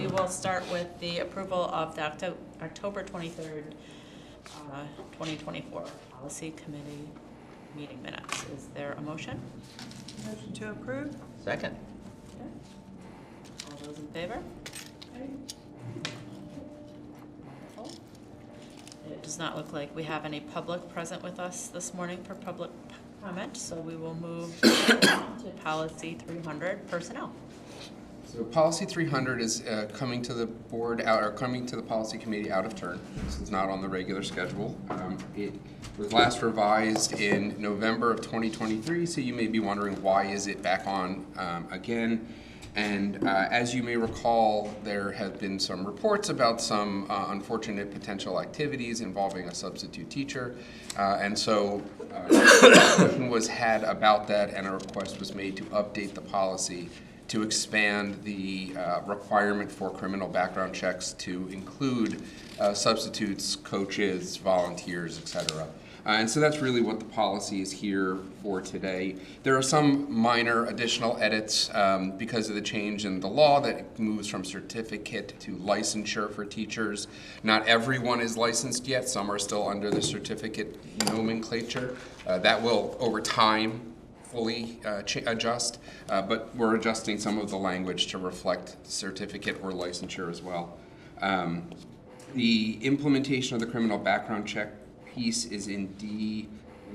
we will start with the approval of the October 23rd, 2024 Policy Committee meeting minutes. Is there a motion? Motion to approve? Second. Okay. All those in favor? Wonderful. It does not look like we have any public present with us this morning for public comment, so we will move to policy 300, personnel. So policy 300 is coming to the board out, or coming to the policy committee out of turn. So it's not on the regular schedule. It was last revised in November of 2023, so you may be wondering why is it back on again. And as you may recall, there have been some reports about some unfortunate potential activities involving a substitute teacher. And so a discussion was had about that, and a request was made to update the policy to expand the requirement for criminal background checks to include substitutes, coaches, volunteers, etc. And so that's really what the policy is here for today. There are some minor additional edits because of the change in the law that moves from certificate to licensure for teachers. Not everyone is licensed yet. Some are still under the certificate nomenclature. That will, over time, fully adjust, but we're adjusting some of the language to reflect certificate or licensure as well. The implementation of the criminal background check piece is in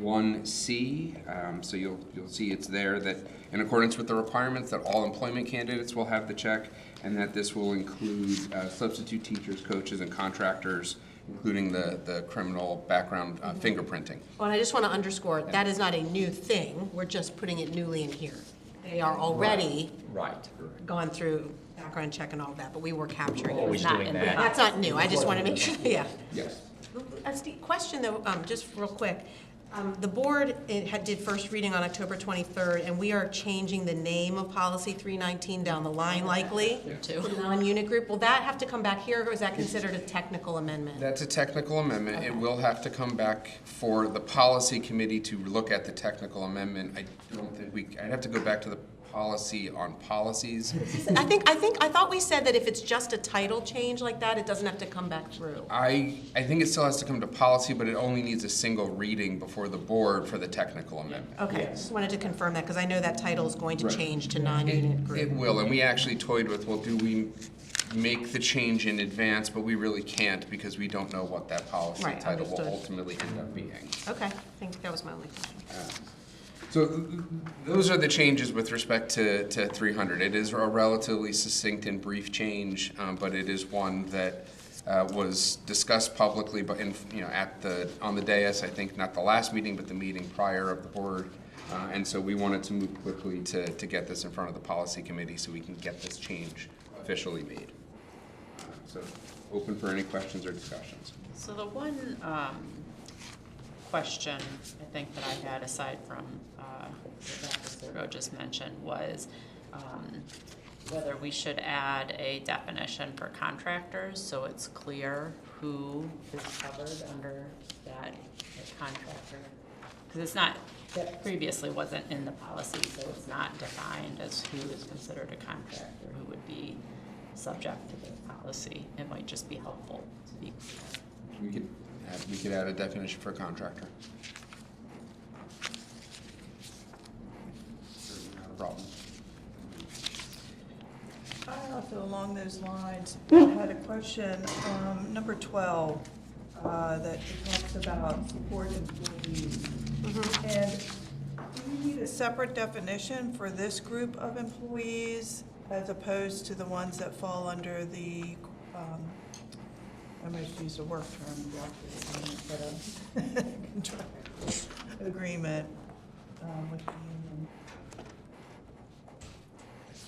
D1C, so you'll see it's there that in accordance with the requirements that all employment candidates will have the check, and that this will include substitute teachers, coaches, and contractors, including the criminal background fingerprinting. Well, and I just want to underscore, that is not a new thing. We're just putting it newly in here. They are already Right. gone through background check and all that, but we were capturing it. Always not doing in the that. That's not new. I just want to make sure, yeah. Yes. Question though, just real quick. The board did first reading on October 23rd, and we are changing the name of policy 319 down the line likely Too. to non-unit group. Will that have to come back here, or is that considered a technical amendment? That's a technical amendment. It will have to come back for the policy committee to look at the technical amendment. I don't think I'd have to go back to the policy on policies. I thought we said that if it's just a title change like that, it doesn't have to come back through. I think it still has to come to policy, but it only needs a single reading before the board for the technical amendment. Okay, Yes. just wanted to confirm that, because I know that title is going to Right. change to non-unit group. It will, and we actually toyed with, well, do we make the change in advance, but we really can't because we don't know what that policy Right, title will understood. ultimately end up being. Okay, I think that was my only question. So those are the changes with respect to 300. It is a relatively succinct and brief change, but it is one that was discussed publicly, but on the dais. I think not the last meeting, but the meeting prior of the board, and so we wanted to move quickly to get this in front of the policy committee so we can get this change officially made. So open for any questions or discussions. So the one question I think that I had, aside from what Dr. Sergo just mentioned, was whether we should add a definition for contractors so it's clear who is covered under that contractor. Because it's not, that previously wasn't in the policy, so it's not defined as who is considered a contractor, who would be subject to the policy. It might just be helpful to be clear. We could add a definition for contractor. Not a problem. I also, along those lines, had a question, number 12, that talks about support employees. And do we need a separate definition for this group of employees as opposed to the ones that fall under the, I might use a work term, but contract agreement with the union?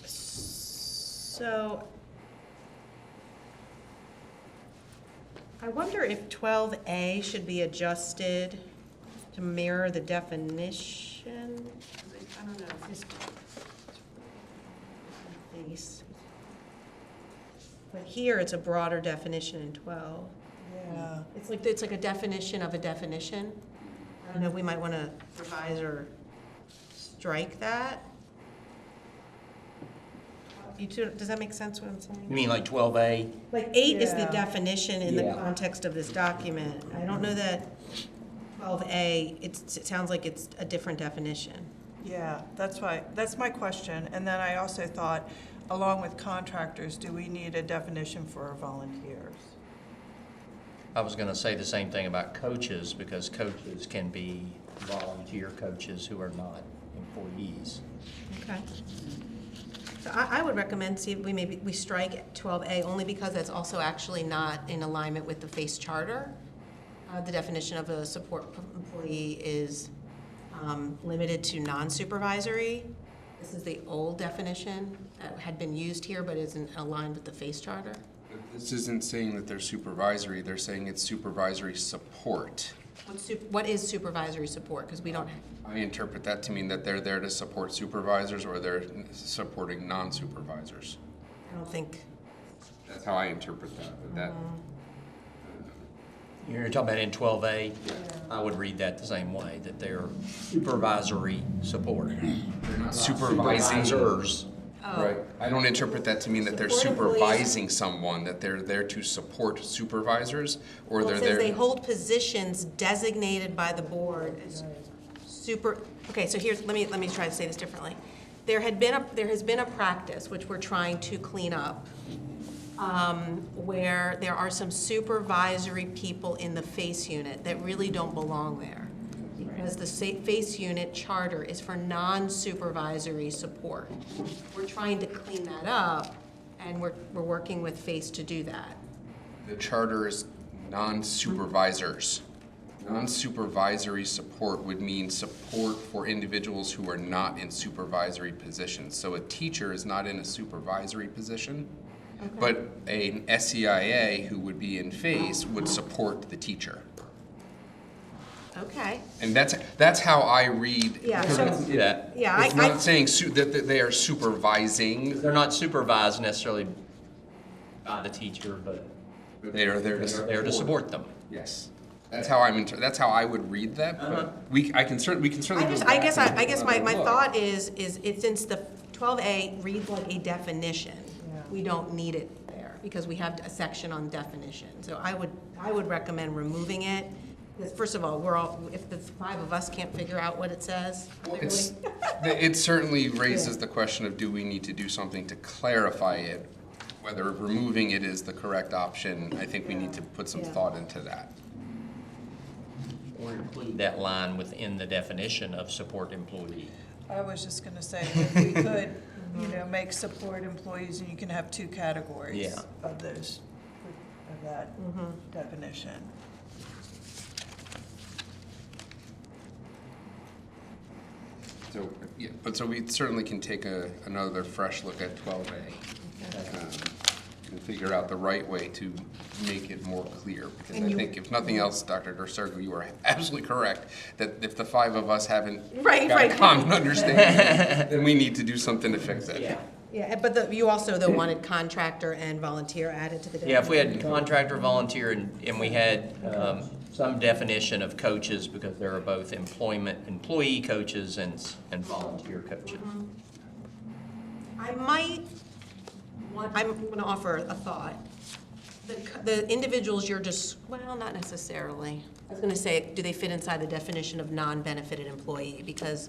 So, I wonder if 12A should be adjusted to mirror the definition. I don't know. But here, it's a broader definition in 12. Yeah. It's like a definition of a definition. I don't know, we might want to revise or strike that. does that make sense what I'm saying? You mean like 12A? Like 8 is the Yeah. definition in the Yeah. context of this document. I don't know that 12A, it sounds like it's a different definition. Yeah, that's my question. And then I also thought, along with contractors, do we need a definition for our volunteers? I was going to say the same thing about coaches, because coaches can be volunteer coaches who are not employees. Okay. So I would recommend, see if we strike 12A, only because that's also actually not in alignment with the FACE charter. The definition of a support employee is limited to non-supervisory. This is the old definition that had been used here, but isn't aligned with the FACE charter. This isn't saying that they're supervisory, they're saying it's supervisory support. What is supervisory support? Because we don't, I interpret that to mean that they're there to support supervisors or they're supporting non-supervisors. I don't think, That's how I interpret that, but that, You're talking about in 12A? I would read that the same way, that they're supervisory support. they're not supervising. Supervisors. Right. I don't interpret that to mean that they're Support employees. supervising someone, that they're there to support supervisors, or well, they're it says they there. hold positions designated by the board as okay, so here's, let me try to say this differently. There has been a practice, which we're trying to clean up, where there are some supervisory people in the FACE unit that really don't belong there. Because the FACE unit charter is for non-supervisory support. We're trying to clean that up, and we're working with FACE to do that. The charter is non-supervisors. Non-supervisory support would mean support for individuals who are not in supervisory positions. So a teacher is not in a supervisory position, but an SEIA who would be in FACE would support the teacher. Okay. And that's how I read. Yeah, I can see that. Yeah, It's not saying that they are supervising. They're not supervised necessarily by the teacher, but They are there to they're support. there to support them. Yes. That's how that's how I would read that, but we can certainly go I back guess and I guess take my another thought look. is since the 12A reads like a definition, Yeah. we don't need it there, because we have a section on definition. So I would recommend removing it. Because first of all, if the 5 of us can't figure out what it says, It's, it certainly raises the question of, do we need to do something to clarify it? Whether removing it is the correct option, I think we need to put some Yeah. thought into that. Or include that line within the definition of support employee. I was just gonna say, if we could, make support employees, and you can have 2 categories Yeah. of those, of that definition. So, yeah, but so we certainly can take another fresh look at 12A. And figure out the right way to make it more clear. Because I think if nothing else, Dr. Dursergo, you are absolutely correct, that if the 5 of us haven't Right, got right. a common understanding, then we need to do something to fix it. yeah, but you also wanted contractor and volunteer added to the definition. Yeah, if we had contractor, volunteer, and we had some definition of coaches, because there are both employee coaches and volunteer coaches. I'm going to offer a thought. The individuals you're well, not necessarily. I was going to say, do they fit inside the definition of non-benefited employee? Because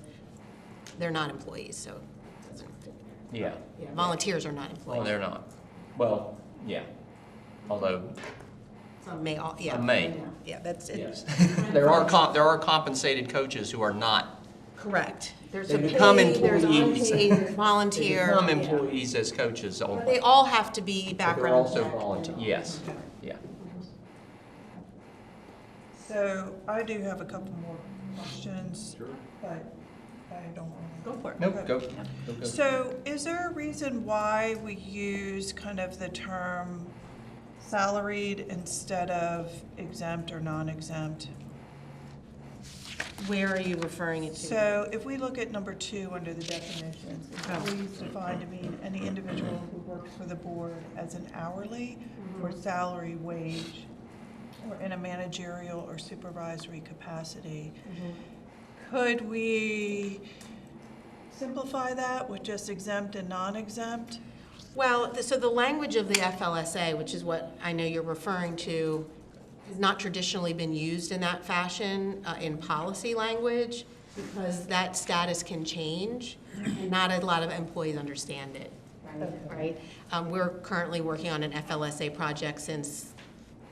they're not employees, so it doesn't fit. Yeah. Yeah, volunteers are not Well, employees. they're not. Well, yeah. Although, Some may, yeah. Some may. Yeah, that's it. yes. There are compensated coaches who are not. Correct. There's They a become paid, there's employees. unpaid, there's They volunteer. become yeah. employees as coaches But only. they all have to be But background. they're also checked. volunteer, yes, yeah. So I do have a couple more questions, but I don't want to. Go for it. Nope, go. So is there a reason why we use kind of the term salaried instead of exempt or non-exempt? Where are you referring it to? So if we look at number 2 under the definitions, Oh. employees defined to mean any individual who works for the board as an hourly or salary wage or in a managerial or supervisory capacity. Could we simplify that with just exempt and non-exempt? Well, so the language of the FLSA, which is what I know you're referring to, has not traditionally been used in that fashion in policy language, because that status can change, and not a lot of employees understand it, right? We're currently working on an FLSA project since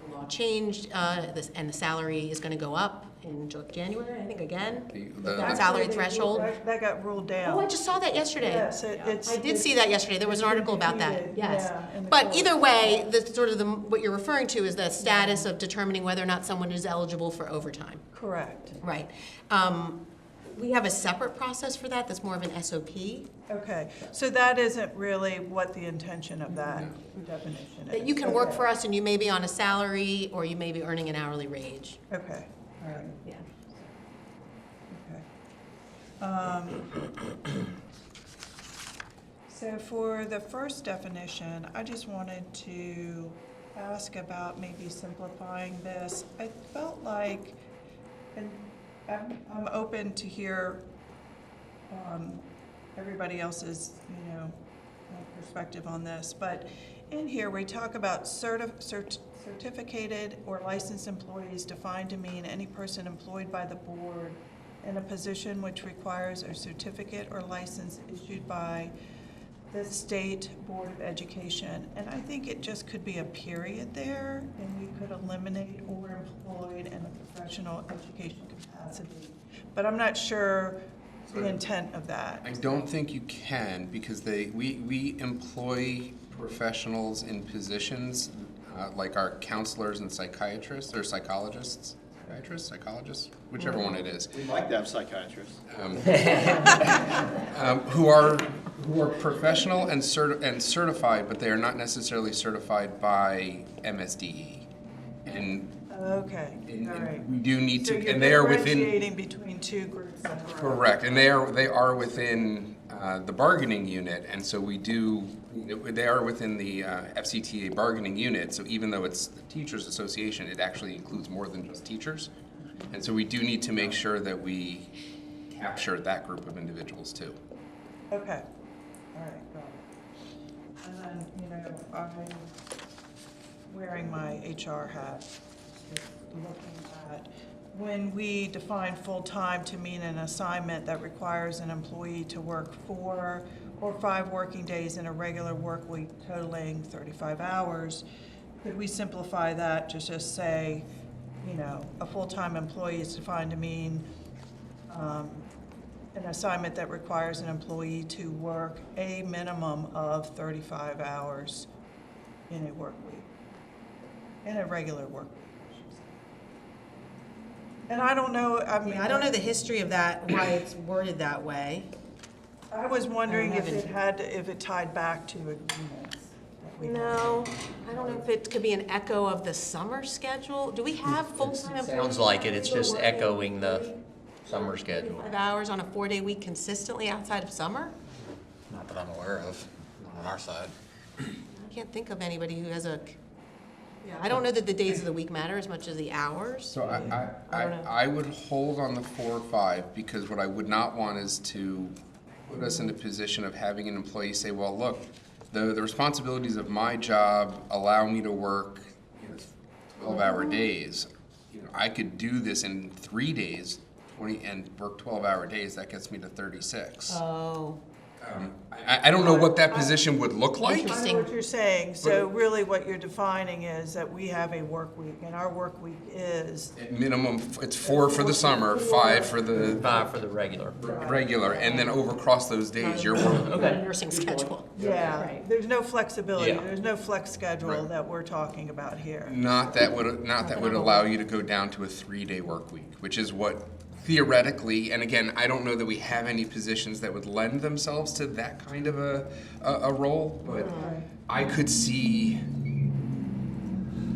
the law changed, and the salary is going to go up in January, I think, again. The Salary Actually, threshold. That got ruled down. Oh, I just saw that yesterday. Yes, it's. I did see that yesterday. There was an article about that, defeated, yes. yeah, in the But court. either way, the sort of what you're referring to is the status of determining whether or not someone is eligible for overtime. Correct. Right. We have a separate process for that that's more of an SOP. Okay, so that isn't really what the intention of that definition is. That you can work Okay. for us and you may be on a salary or you may be earning an hourly wage. Okay, all right, Yeah. okay. So for the first definition, I just wanted to ask about maybe simplifying this. I felt like, and I'm open to hear everybody else's, perspective on this, but in here, we talk about certificated or licensed employees defined to mean any person employed by the board in a position which requires a certificate or license issued by the State Board of Education. And I think it just could be a period there, and we could eliminate or employed in a professional education capacity. But I'm not sure the intent of that. I don't think you can, because we employ professionals in positions like our counselors and psychiatrists, or psychologists, whichever one it is, We'd like to have psychiatrists. who are professional and certified, but they are not necessarily certified by MSDE. And Okay, all right. we do need So to, you're and they are within. differentiating between two groups that are. Correct, and they are within the bargaining unit, and so they are within the FCTA bargaining unit, so even though it's the Teachers Association, it actually includes more than just teachers. And so we do need to make sure that we capture that group of individuals too. Okay, all right, got it. And then, I'm wearing my HR hat, just looking at, when we define full-time to mean an assignment that requires an employee to work 4 or 5 working days in a regular work week totaling 35 hours, could we simplify that to just say, a full-time employee is defined to mean an assignment that requires an employee to work a minimum of 35 hours in a work week, in a regular work week, I should say. And I don't know, I mean. I don't know the history of that, why it's worded that way. I was wondering if haven't- if it tied back to agreements. that we had. No, I don't know if it could be an echo of the summer schedule. Do we have full-time employees? Sounds like it, it's just working echoing the summer schedule. 5 hours on a 4-day week consistently outside of summer? Not that I'm aware of, not on our side. I can't think of anybody who has I don't know that the days of the week matter as much as the hours. So I don't know. I would hold on the 4 or 5, because what I would not want is to put us in a position of having an employee say, well, look, the responsibilities of my job allow me to work 12-hour days. I could do this in 3 days, and work 12-hour days, that gets me to 36. Oh, I don't know what that position would look like. I know Interesting. what you're saying, so really what you're defining is that we have a work week, and our work week is, At minimum, it's 4 for the summer, 5 for the 5 for the regular. regular, and then over across those days, you're working. a nursing schedule. yeah, there's no flexibility, Yeah. there's no flex schedule Right. that we're talking about here. Not that would allow you to go down to a 3-day work week, which is what theoretically, and again, I don't know that we have any positions that would lend themselves to that kind of a role, but I could see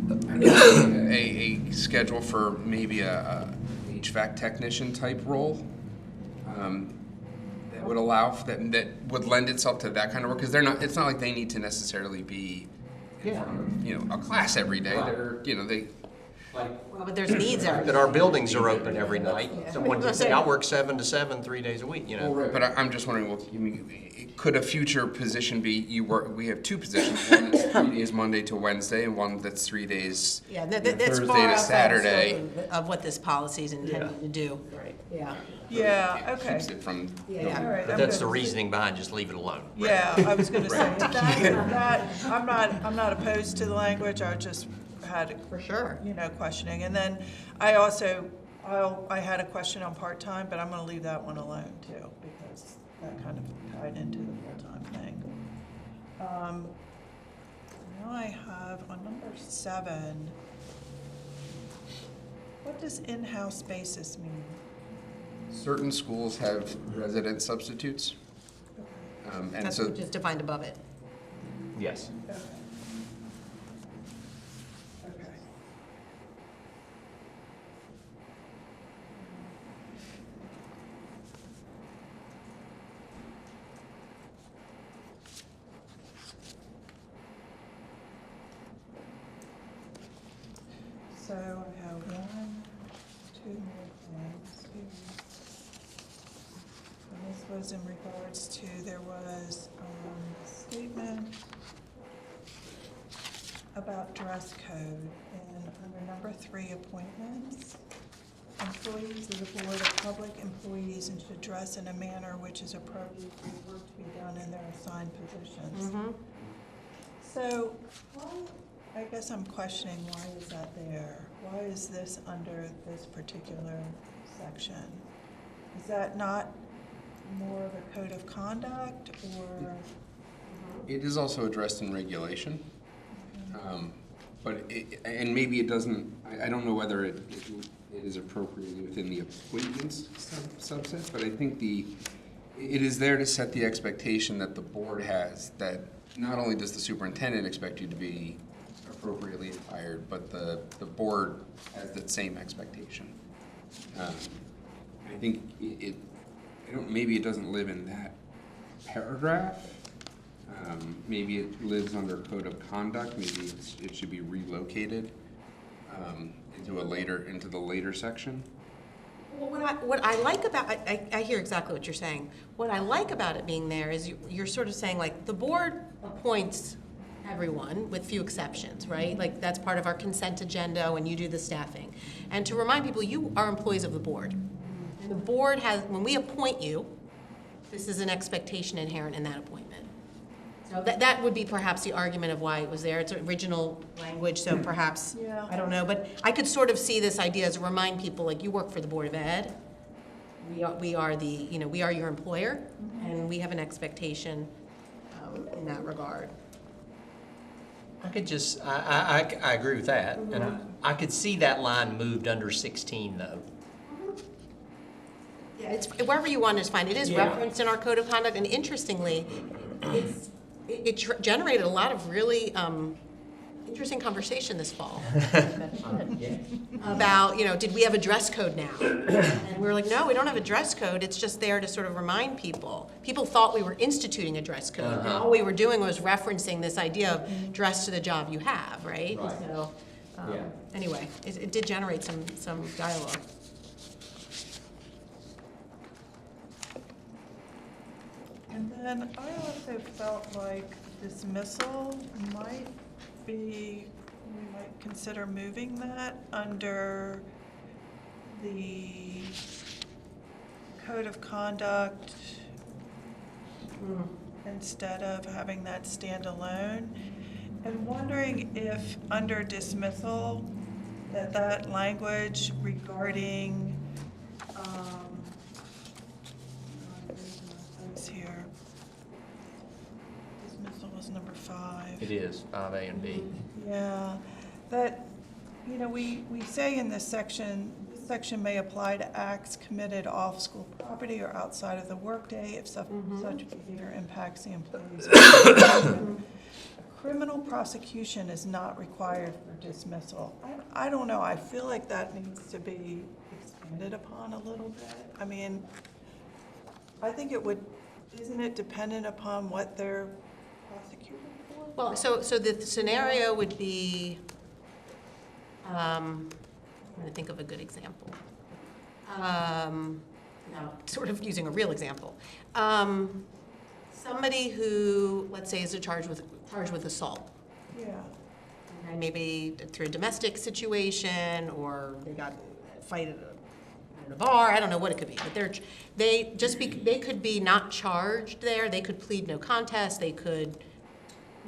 a schedule for maybe a HVAC technician type role. That would allow, that would lend itself to that kind of work, because it's not like they need to necessarily be in front of, a class every day. They're, Well, but there's needs every. That our buildings are open every night. Yeah. Someone can say, I work 7 to 7, 3 days a week, you know. Well, right, but I'm just wondering, well, you mean, could a future position be, we have two positions, one that's 3 days Monday to Wednesday, and one that's 3 days Yeah, that's Thursday far to outside the Saturday. scope of what this policy is intended to do. Right. Yeah. Yeah, It okay. keeps it from. Yeah. All right, But I'm that's the good. reasoning behind just leave it alone. Yeah, I was gonna say, that, I'm not opposed to the language, I just had, For sure. questioning. And then I had a question on part-time, but I'm gonna leave that one alone too, because that kind of tied into the full-time thing. Now I have on number 7, what does in-house basis mean? Certain schools have resident substitutes, and That's so, just defined above it. Yes. Okay. Okay. So I have 1, 2 more things here. And this was in regards to, there was a statement about dress code, and under number 3, appointments. Employees of the Board of Public Employees and should dress in a manner which is appropriate for the work to be done in their assigned positions. So, I guess I'm questioning, why is that there? Why is this under this particular section? Is that not more of a code of conduct, or? it is also addressed in regulation. But and maybe it doesn't, I don't know whether it is appropriately within the appointments subset, but I think it is there to set the expectation that the board has, that not only does the superintendent expect you to be appropriately hired, but the board has that same expectation. I think maybe it doesn't live in that paragraph. Maybe it lives under code of conduct, maybe it should be relocated into the later section. Well, what I like about, I hear exactly what you're saying. What I like about it being there is you're sort of saying, like, the board appoints everyone with few exceptions, right? Like, that's part of our consent agenda when you do the staffing. And to remind people, you are employees of the board. And the board has, when we appoint you, this is an expectation inherent in that appointment. So that would be perhaps the argument of why it was there. It's original language, so perhaps, Yeah. I don't know. But I could sort of see this idea as to remind people, like, you work for the Board of Ed. We are your employer, and we have an expectation in that regard. I could just, I agree with that, and I could see that line moved under 16, though. Yeah, it's wherever you want to find it. It is Yeah. referenced in our code of conduct, and interestingly, it generated a lot of really interesting conversation this fall about, did we have a dress code now? And we were like, no, we don't have a dress code. It's just there to sort of remind people. People thought we were instituting a dress code. And all we were doing was referencing this idea of dress to the job you have, right? Right. So, Yeah. anyway, it did generate some dialogue. And then I also felt like dismissal might be, we might consider moving that under the code of conduct instead of having that stand alone. And wondering if under dismissal, that language regarding, here. Dismissal was number 5. It is, 5A and B. Yeah, that, we say in this section may apply to acts committed off school property or outside of the workday if such behavior impacts the employee's employment. Criminal prosecution is not required for dismissal. I don't know, I feel like that needs to be expanded upon a little bit. I mean, I think isn't it dependent upon what they're prosecuted for? Well, so the scenario would be, I'm trying to think of a good example. Now, sort of using a real example. Somebody who, let's say, is charged with assault. Yeah. And maybe through a domestic situation, or they got in a fight at a bar, I don't know what it could be, but they could be not charged there, they could plead no contest,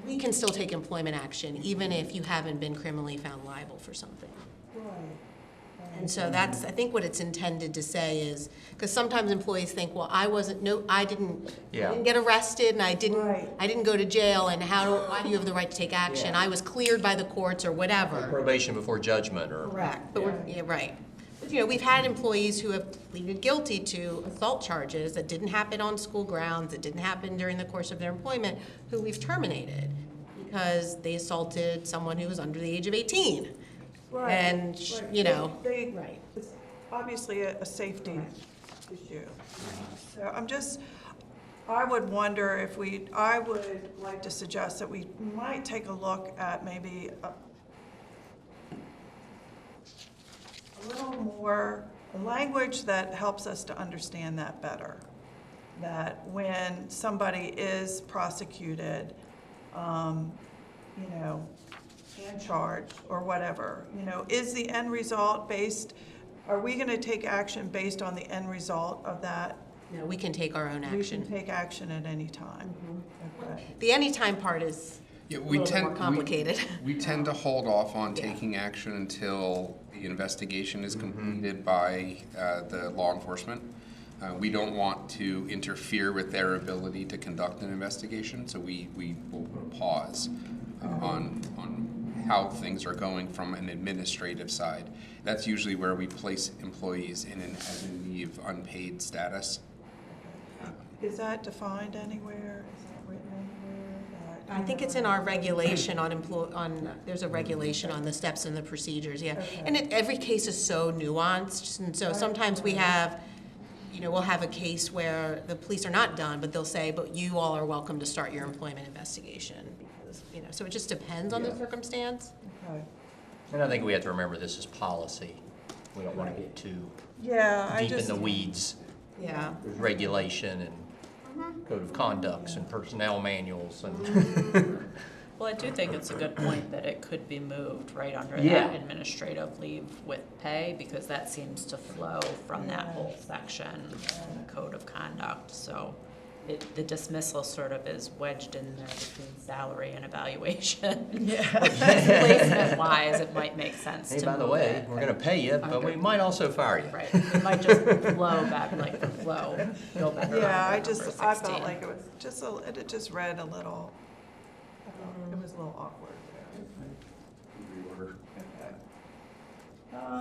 we can still take employment action, even if you haven't been criminally found liable for something. Right. And so that's, I think what it's intended to say is, because sometimes employees think, well, I didn't get arrested, and I Right. didn't go to jail, and why do you have the right to take action? Yeah. I was cleared by the courts or whatever. Probation before judgment, or. Correct, but right. But, we've had employees who have pleaded guilty to assault charges that didn't happen on school grounds, that didn't happen during the course of their employment, who we've terminated because they assaulted someone who was under the age of 18. Right, And, right. They- right. It's obviously a safety issue. So I would wonder if I would like to suggest that we might take a look at maybe a little more language that helps us to understand that better. That when somebody is prosecuted, and charged or whatever, is the end result are we going to take action based on the end result of that? No, we can take our own We can action. take action at any time. Okay. The anytime part is Yeah, a little bit more complicated. We tend to hold off on Yeah. taking action until the investigation is completed by the law enforcement. We don't want to interfere with their ability to conduct an investigation, so we will put a pause on how things are going from an administrative side. That's usually where we place employees in an as-in-leave unpaid status. Is that defined anywhere? Is that written anywhere? I think it's in our regulation there's a regulation on the steps and the procedures, yeah. Okay. And every case is so nuanced, and so sometimes we have, we'll have a case where the police are not done, but they'll say, but you all are welcome to start your employment investigation. Because, so it just depends on the circumstance. Okay. And I think we have to remember this is policy. We don't want to get too Yeah, I deep in just, the weeds. Yeah. There's regulation and code of conducts and personnel manuals and. Well, I do think it's a good point that it could be moved right under Yeah. that administrative leave with pay, because that seems to flow from that whole section, the code of conduct. So the dismissal sort of is wedged in there between salary and evaluation. yeah. Placement wise, it might make sense to Hey, by the move way, it. we're gonna pay you, but we might also fire you. Right, it might just flow back, like the flow, go better Yeah, under I number felt 16. like it was just it just read a little, it was a little awkward there. Okay. I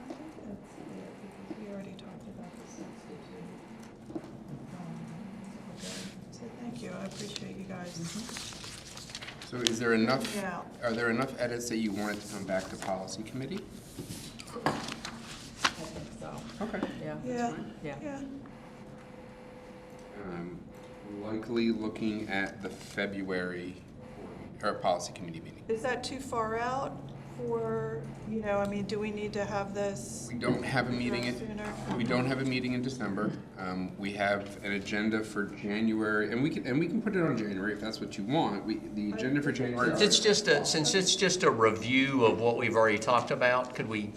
think that's it, because we already talked about the substitute. Okay. So thank you, I appreciate you guys. So is there enough, Yeah. are there enough edits that you want it to come back to policy committee? I think so, Okay. yeah. Yeah, Yeah. yeah. Likely looking at the February policy committee meeting. Is that too far out for, do we need to have this? We don't have a meeting Sooner? we don't have a meeting in December. We have an agenda for January, and we can put it on January if that's what you want. The agenda for January. Since it's just a review of what we've already talked about, could we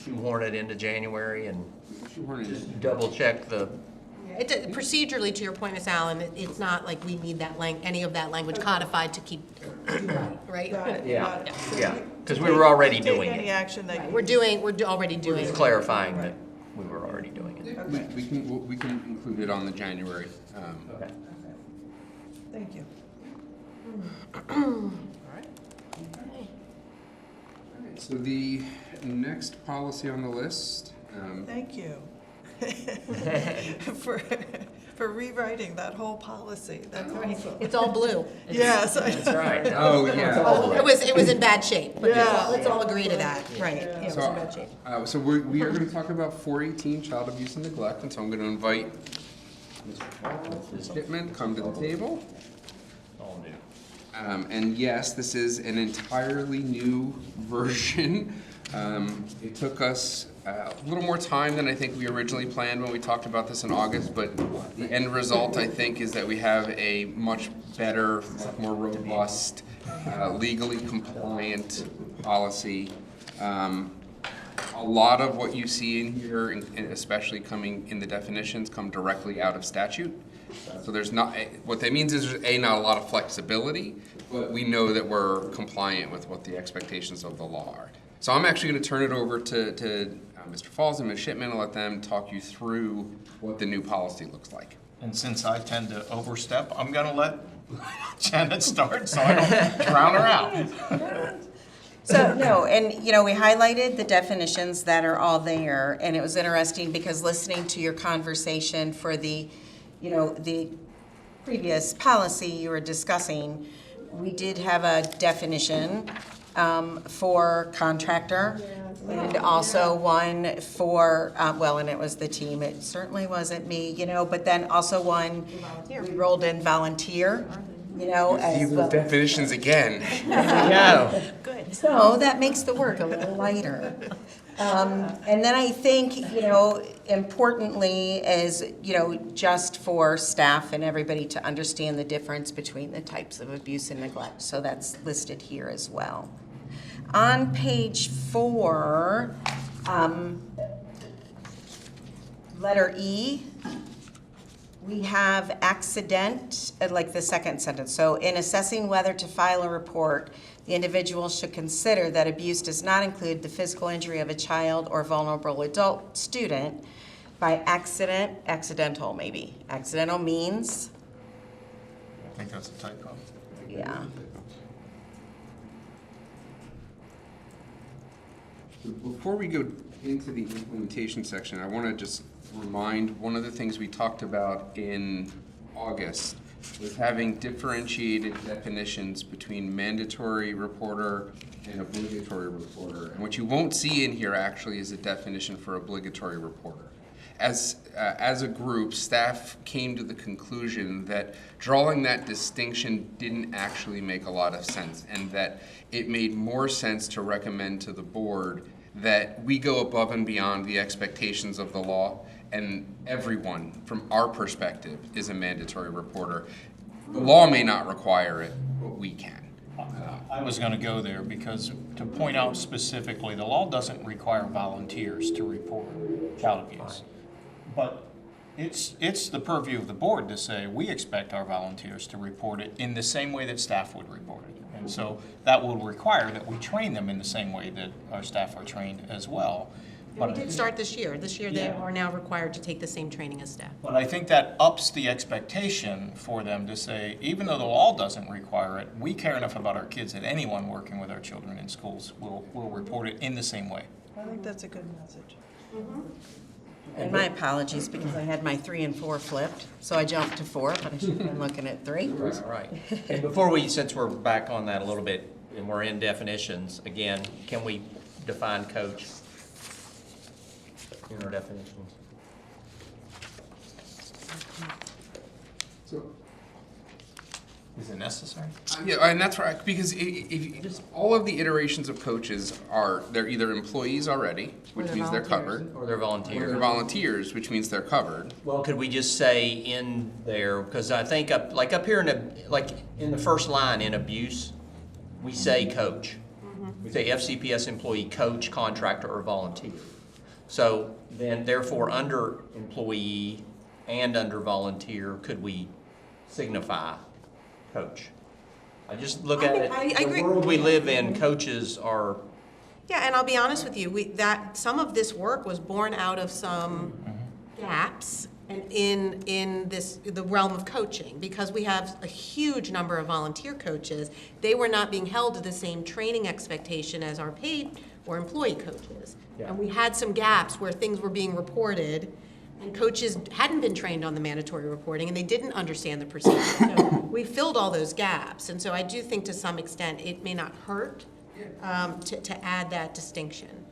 shoehorn it into January and just double check the? Procedurally, to your point, Ms. Allen, it's not like we need any of that language codified to keep, right? Got it, Yeah. got it. So Yeah, you- 'cause to we were take- already to take doing any it. action that you. We're already doing Just it. clarifying that we were already doing it. We can include it on the January. Okay. Thank you. So the next policy on the list, Thank you. For rewriting that whole policy. That's awesome. It's all blue. Yes. That's right. oh, yeah. It was in bad shape, but Yeah. let's all agree to that, right? Yeah, it was in So, bad shape. so we are going to talk about 418, child abuse and neglect, and so I'm going to invite Mr. Shipman come to the table. All new. And yes, this is an entirely new version. It took us a little more time than I think we originally planned when we talked about this in August, but the end result, I think, is that we have a much better, more robust, legally compliant policy. A lot of what you see in here, and especially coming in the definitions, come directly out of statute. So there's not, what that means is there's not a lot of flexibility, but we know that we're compliant with what the expectations of the law are. So I'm actually going to turn it over to Mr. Falls and Ms. Shipman and let them talk you through what the new policy looks like. And since I tend to overstep, I'm gonna let Janet start so I don't drown her out. So, no, and, you know, we highlighted the definitions that are all there, and it was interesting because listening to your conversation for the, you know, the previous policy you were discussing, we did have a definition for contractor, and also one for, well, and it was the team, it certainly wasn't me, you know, but then also one, we rolled in volunteer, you know, as well. Definitions again. Yeah. So that makes the work a little lighter. And then I think, you know, importantly is, you know, just for staff and everybody to understand the difference between the types of abuse and neglect. So that's listed here as well. On page 4, letter E, we have accident, like the second sentence. So in assessing whether to file a report, the individual should consider that abuse does not include the physical injury of a child or vulnerable adult student by accident, accidental maybe. Accidental means, I think that's a typo. yeah. Before we go into the implementation section, I want to just remind, one of the things we talked about in August was having differentiated definitions between mandatory reporter and obligatory reporter. And what you won't see in here actually is a definition for obligatory reporter. As a group, staff came to the conclusion that drawing that distinction didn't actually make a lot of sense, and that it made more sense to recommend to the board that we go above and beyond the expectations of the law, and everyone, from our perspective, is a mandatory reporter. The law may not require it, but we can. I was gonna go there because to point out specifically, the law doesn't require volunteers to report child abuse. But it's the purview of the board to say, we expect our volunteers to report it in the same way that staff would report it. And so that will require that we train them in the same way that our staff are trained as well. We did start this year. This year, they Yeah. are now required to take the same training as staff. But I think that ups the expectation for them to say, even though the law doesn't require it, we care enough about our kids that anyone working with our children in schools will report it in the same way. I think that's a good message. And my apologies because I had my 3 and 4 flipped. So I jumped to 4, but I should have been looking at 3. All right. And before we, since we're back on that a little bit, and we're in definitions, again, can we define coach in our definitions? So, Is it necessary? yeah, and that's right, because all of the iterations of coaches are, they're either employees already, which they're means they're volunteers. covered, Or they're or volunteers? they're volunteers, which means they're covered. Well, could we just say in there, because I think up here in the first line in abuse, we say coach. We say FCPS employee, coach, contractor, or volunteer. So then therefore, under employee and under volunteer, could we signify coach? I just look at it, I agree. the world we live in, coaches are, Yeah, and I'll be honest with you, that some of this work was born out of some gaps and in the realm of coaching, because we have a huge number of volunteer coaches. They were not being held to the same training expectation as our paid or employee coaches. Yeah. And we had some gaps where things were being reported, and coaches hadn't been trained on the mandatory reporting, and they didn't understand the procedure. So we filled all those gaps, and so I do think to some extent it may not hurt to add that distinction.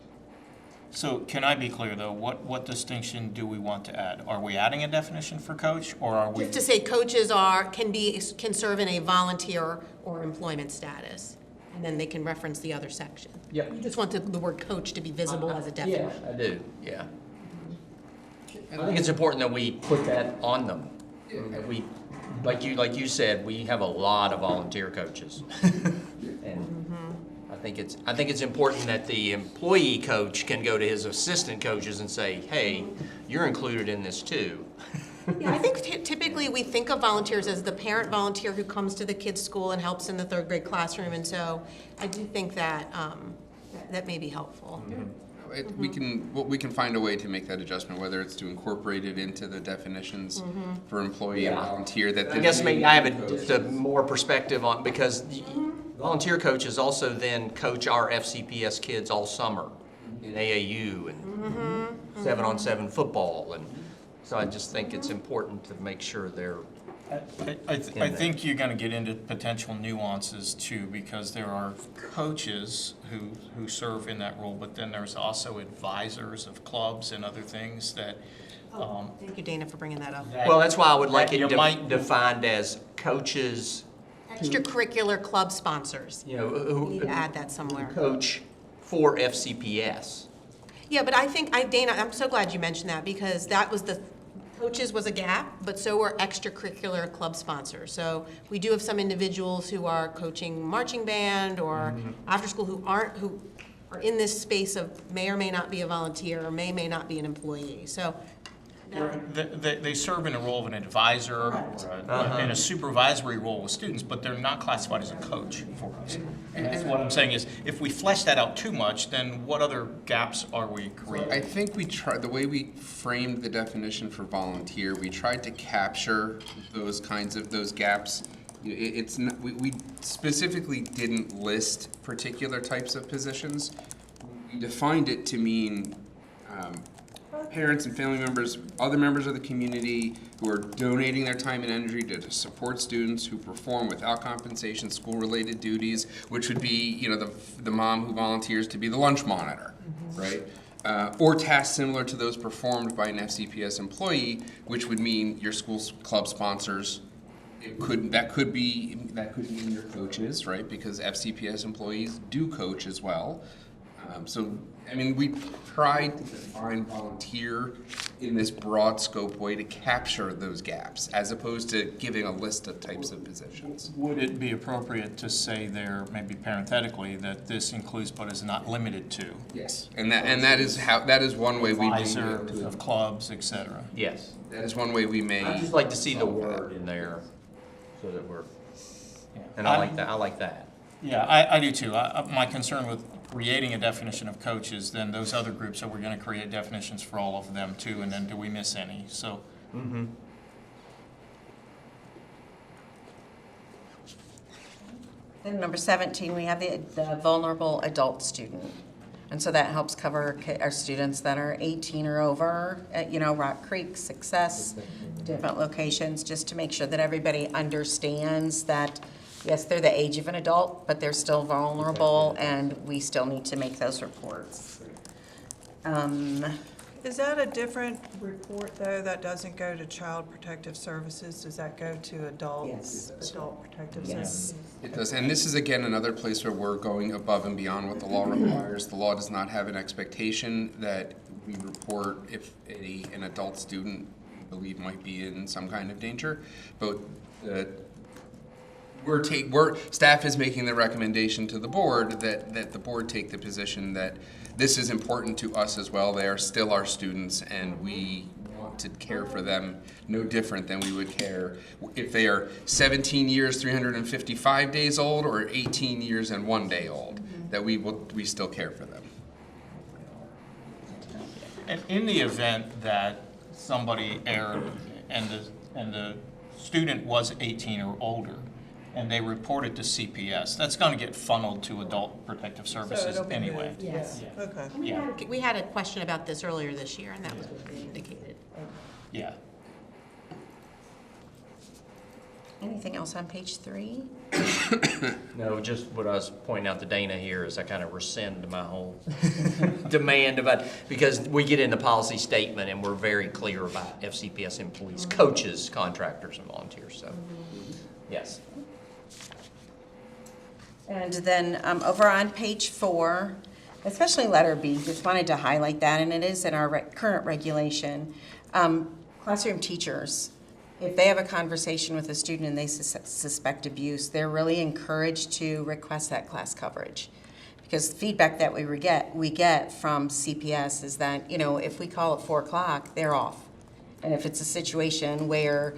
So can I be clear, though? What distinction do we want to add? Are we adding a definition for coach, or are we? Just to say coaches can serve in a volunteer or employment status, and then they can reference the other section. Yep. You just want the word coach to be visible as a definition. Yeah, I do, yeah. I think it's important that we put that on them. That we, like you said, we have a lot of volunteer coaches. And I think it's important that the employee coach can go to his assistant coaches and say, hey, you're included in this too. Yeah, I think typically we think of volunteers as the parent volunteer who comes to the kids' school and helps in the third grade classroom, and so I do think that that may be helpful. We can find a way to make that adjustment, whether it's to incorporate it into the definitions for employee and volunteer. That I guess maybe I have just a more perspective on, because volunteer coaches also then coach our FCPS kids all summer in AAU and 7-on-7 football, and so I just think it's important to make sure they're. I think you're going to get into potential nuances too, because there are coaches who serve in that role, but then there's also advisors of clubs and other things that. Thank you, Dana, for bringing that up. Well, that's why I would like You it might- defined as coaches, Extracurricular club sponsors. you know, We need to who add that somewhere. coach for FCPS. Yeah, but I think, Dana, I'm so glad you mentioned that, because that was coaches was a gap, but so were extracurricular club sponsors. So we do have some individuals who are coaching marching band or after school who are in this space of may or may not be a volunteer or may not be an employee. So They serve in a role of an advisor or in a supervisory role with students, but they're not classified as a coach for us. And that's what I'm saying is, if we flesh that out too much, then what other gaps are we creating? I think we tried, the way we framed the definition for volunteer, we tried to capture those gaps. It's not, we specifically didn't list particular types of positions. We defined it to mean parents and family members, other members of the community who are donating their time and energy to support students who perform without compensation school-related duties, which would be, you know, the mom who volunteers to be the lunch monitor, right? Or tasks similar to those performed by an FCPS employee, which would mean your school's club sponsors. That could mean your coaches, right? Because FCPS employees do coach as well. So, I mean, we tried to define volunteer in this broad scope way to capture those gaps, as opposed to giving a list of types of positions. Would it be appropriate to say there, maybe parenthetically, that this includes but is not limited to? Yes. And that is one way we may Advisor of clubs, et cetera. Yes. that is one way we may. I'd just like to see the word in there so that we're, and I like that. Yeah, I do too. My concern with creating a definition of coach is then those other groups, are we going to create definitions for all of them too, and then do we miss any? So. Then number 17, we have the vulnerable adult student. And so that helps cover our students that are 18 or over, at, you know, Rock Creek, Success, different locations, just to make sure that everybody understands that, yes, they're the age of an adult, but they're still vulnerable, and we still need to make those reports. Is that a different report, though, that doesn't go to Child Protective Services? Does that go to Yes. Adult Protective Yes. Services? It does, and this is again another place where we're going above and beyond what the law requires. The law does not have an expectation that we report if an adult student we believe might be in some kind of danger, but staff is making the recommendation to the board that the board take the position that this is important to us as well. They are still our students, and we want to care for them no different than we would care if they are 17 years, 355 days old, or 18 years and 1 day old, that we still care for them. And in the event that somebody erred and the student was 18 or older, and they reported to CPS, that's going to get funneled to Adult Protective Services it'll be anyway. moved. Yes. Okay. Yeah, we had a question about this earlier this year, and that was what they indicated. yeah. Anything else on page 3? No, just what I was pointing out to Dana here is I kind of rescind my whole demand about, because we get in the policy statement and we're very clear about FCPS employees, coaches, contractors, and volunteers, so, yes. And then over on page 4, especially letter B, just wanted to highlight that, and it is in our current regulation. Classroom teachers, if they have a conversation with a student and they suspect abuse, they're really encouraged to request that class coverage. Because the feedback that we get from CPS is that, you know, if we call at 4 o'clock, they're off. And if it's a situation where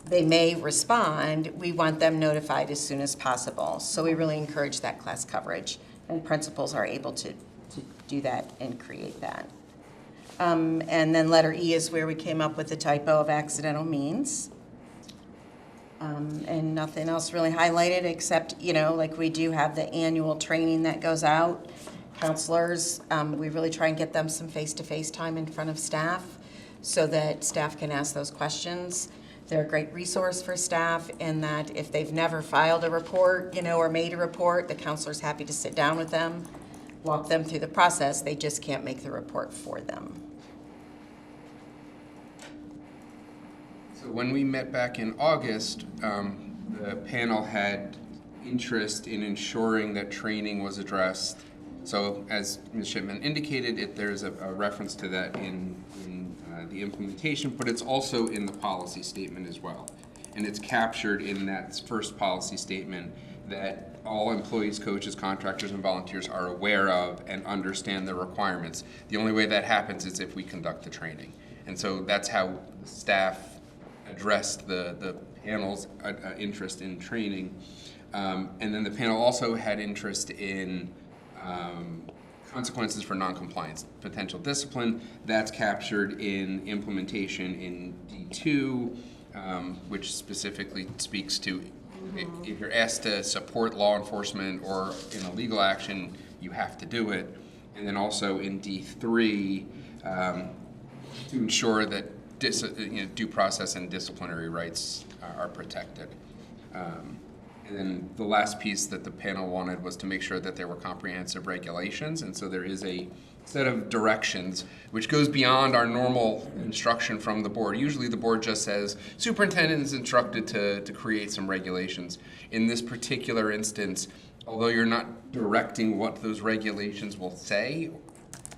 they may respond, we want them notified as soon as possible. So we really encourage that class coverage, and principals are able to do that and create that. And then letter E is where we came up with the typo of accidental means. And nothing else really highlighted except, you know, like we do have the annual training that goes out. Counselors, we really try and get them some face-to-face time in front of staff so that staff can ask those questions. They're a great resource for staff in that if they've never filed a report, you know, or made a report, the counselor's happy to sit down with them, walk them through the process. They just can't make the report for them. So when we met back in August, the panel had interest in ensuring that training was addressed. So as Ms. Shipman indicated, there's a reference to that in the implementation, but it's also in the policy statement as well. And it's captured in that first policy statement that all employees, coaches, contractors, and volunteers are aware of and understand the requirements. The only way that happens is if we conduct the training. And so that's how the staff addressed the panel's interest in training. And then the panel also had interest in consequences for noncompliance, potential discipline. That's captured in implementation in D2, which specifically speaks to if you're asked to support law enforcement or in a legal action, you have to do it. And then also in D3, to ensure that due process and disciplinary rights are protected. And then the last piece that the panel wanted was to make sure that there were comprehensive regulations, and so there is a set of directions which goes beyond our normal instruction from the board. Usually the board just says, superintendent is instructed to create some regulations. In this particular instance, although you're not directing what those regulations will say,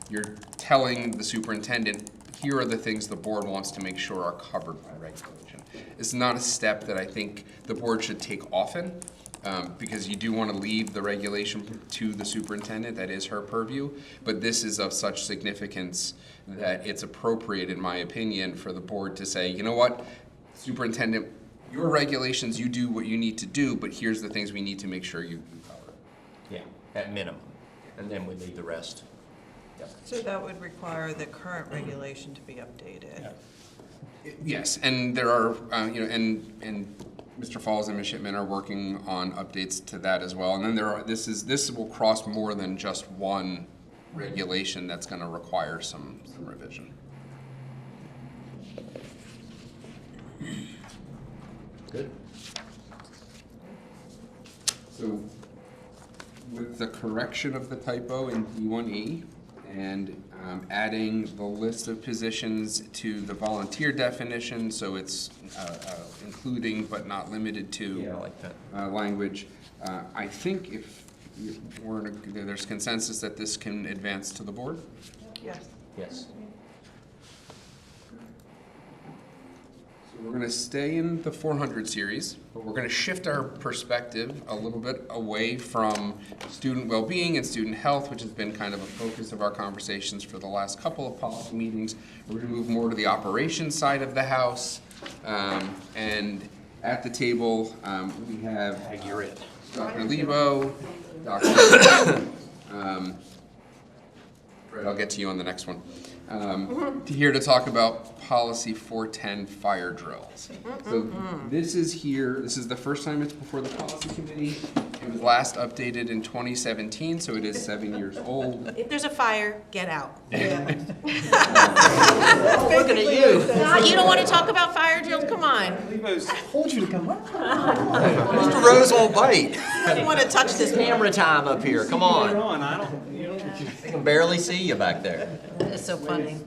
you're telling the superintendent, here are the things the board wants to make sure are covered by regulation. It's not a step that I think the board should take often, because you do want to leave the regulation to the superintendent. That is her purview. But this is of such significance that it's appropriate, in my opinion, for the board to say, you know what, superintendent, your regulations, you do what you need to do, but here's the things we need to make sure you cover. Yeah, at minimum, and then we leave the rest. So that would require the current regulation to be updated. Yes, and there are, and Mr. Falls and Ms. Shipman are working on updates to that as well. And then there are, this will cross more than just one regulation that's going to require some revision. Good. So with the correction of the typo in D1E and adding the list of positions to the volunteer definition, so it's including but not limited to Yeah, I like that. language, I think if there's consensus that this can advance to the board. Yes. Yes. We're going to stay in the 400 series, but we're going to shift our perspective a little bit away from student well-being and student health, which has been kind of a focus of our conversations for the last couple of policy meetings. We're going to move more to the operations side of the house. And at the table, we have Dr. Lebo, Dr. Fred, I'll get to you on the next one. Here to talk about policy 410 fire drills. So this is the first time it's before the policy committee, It was last updated in 2017, so it is 7 years old. If there's a fire, get out. Yeah. Looking at you. You don't want to talk about fire drills? Come on. Mr. Rose won't bite. I don't want to touch this. Camera time up here, come on. They can barely see you back there. It's so funny.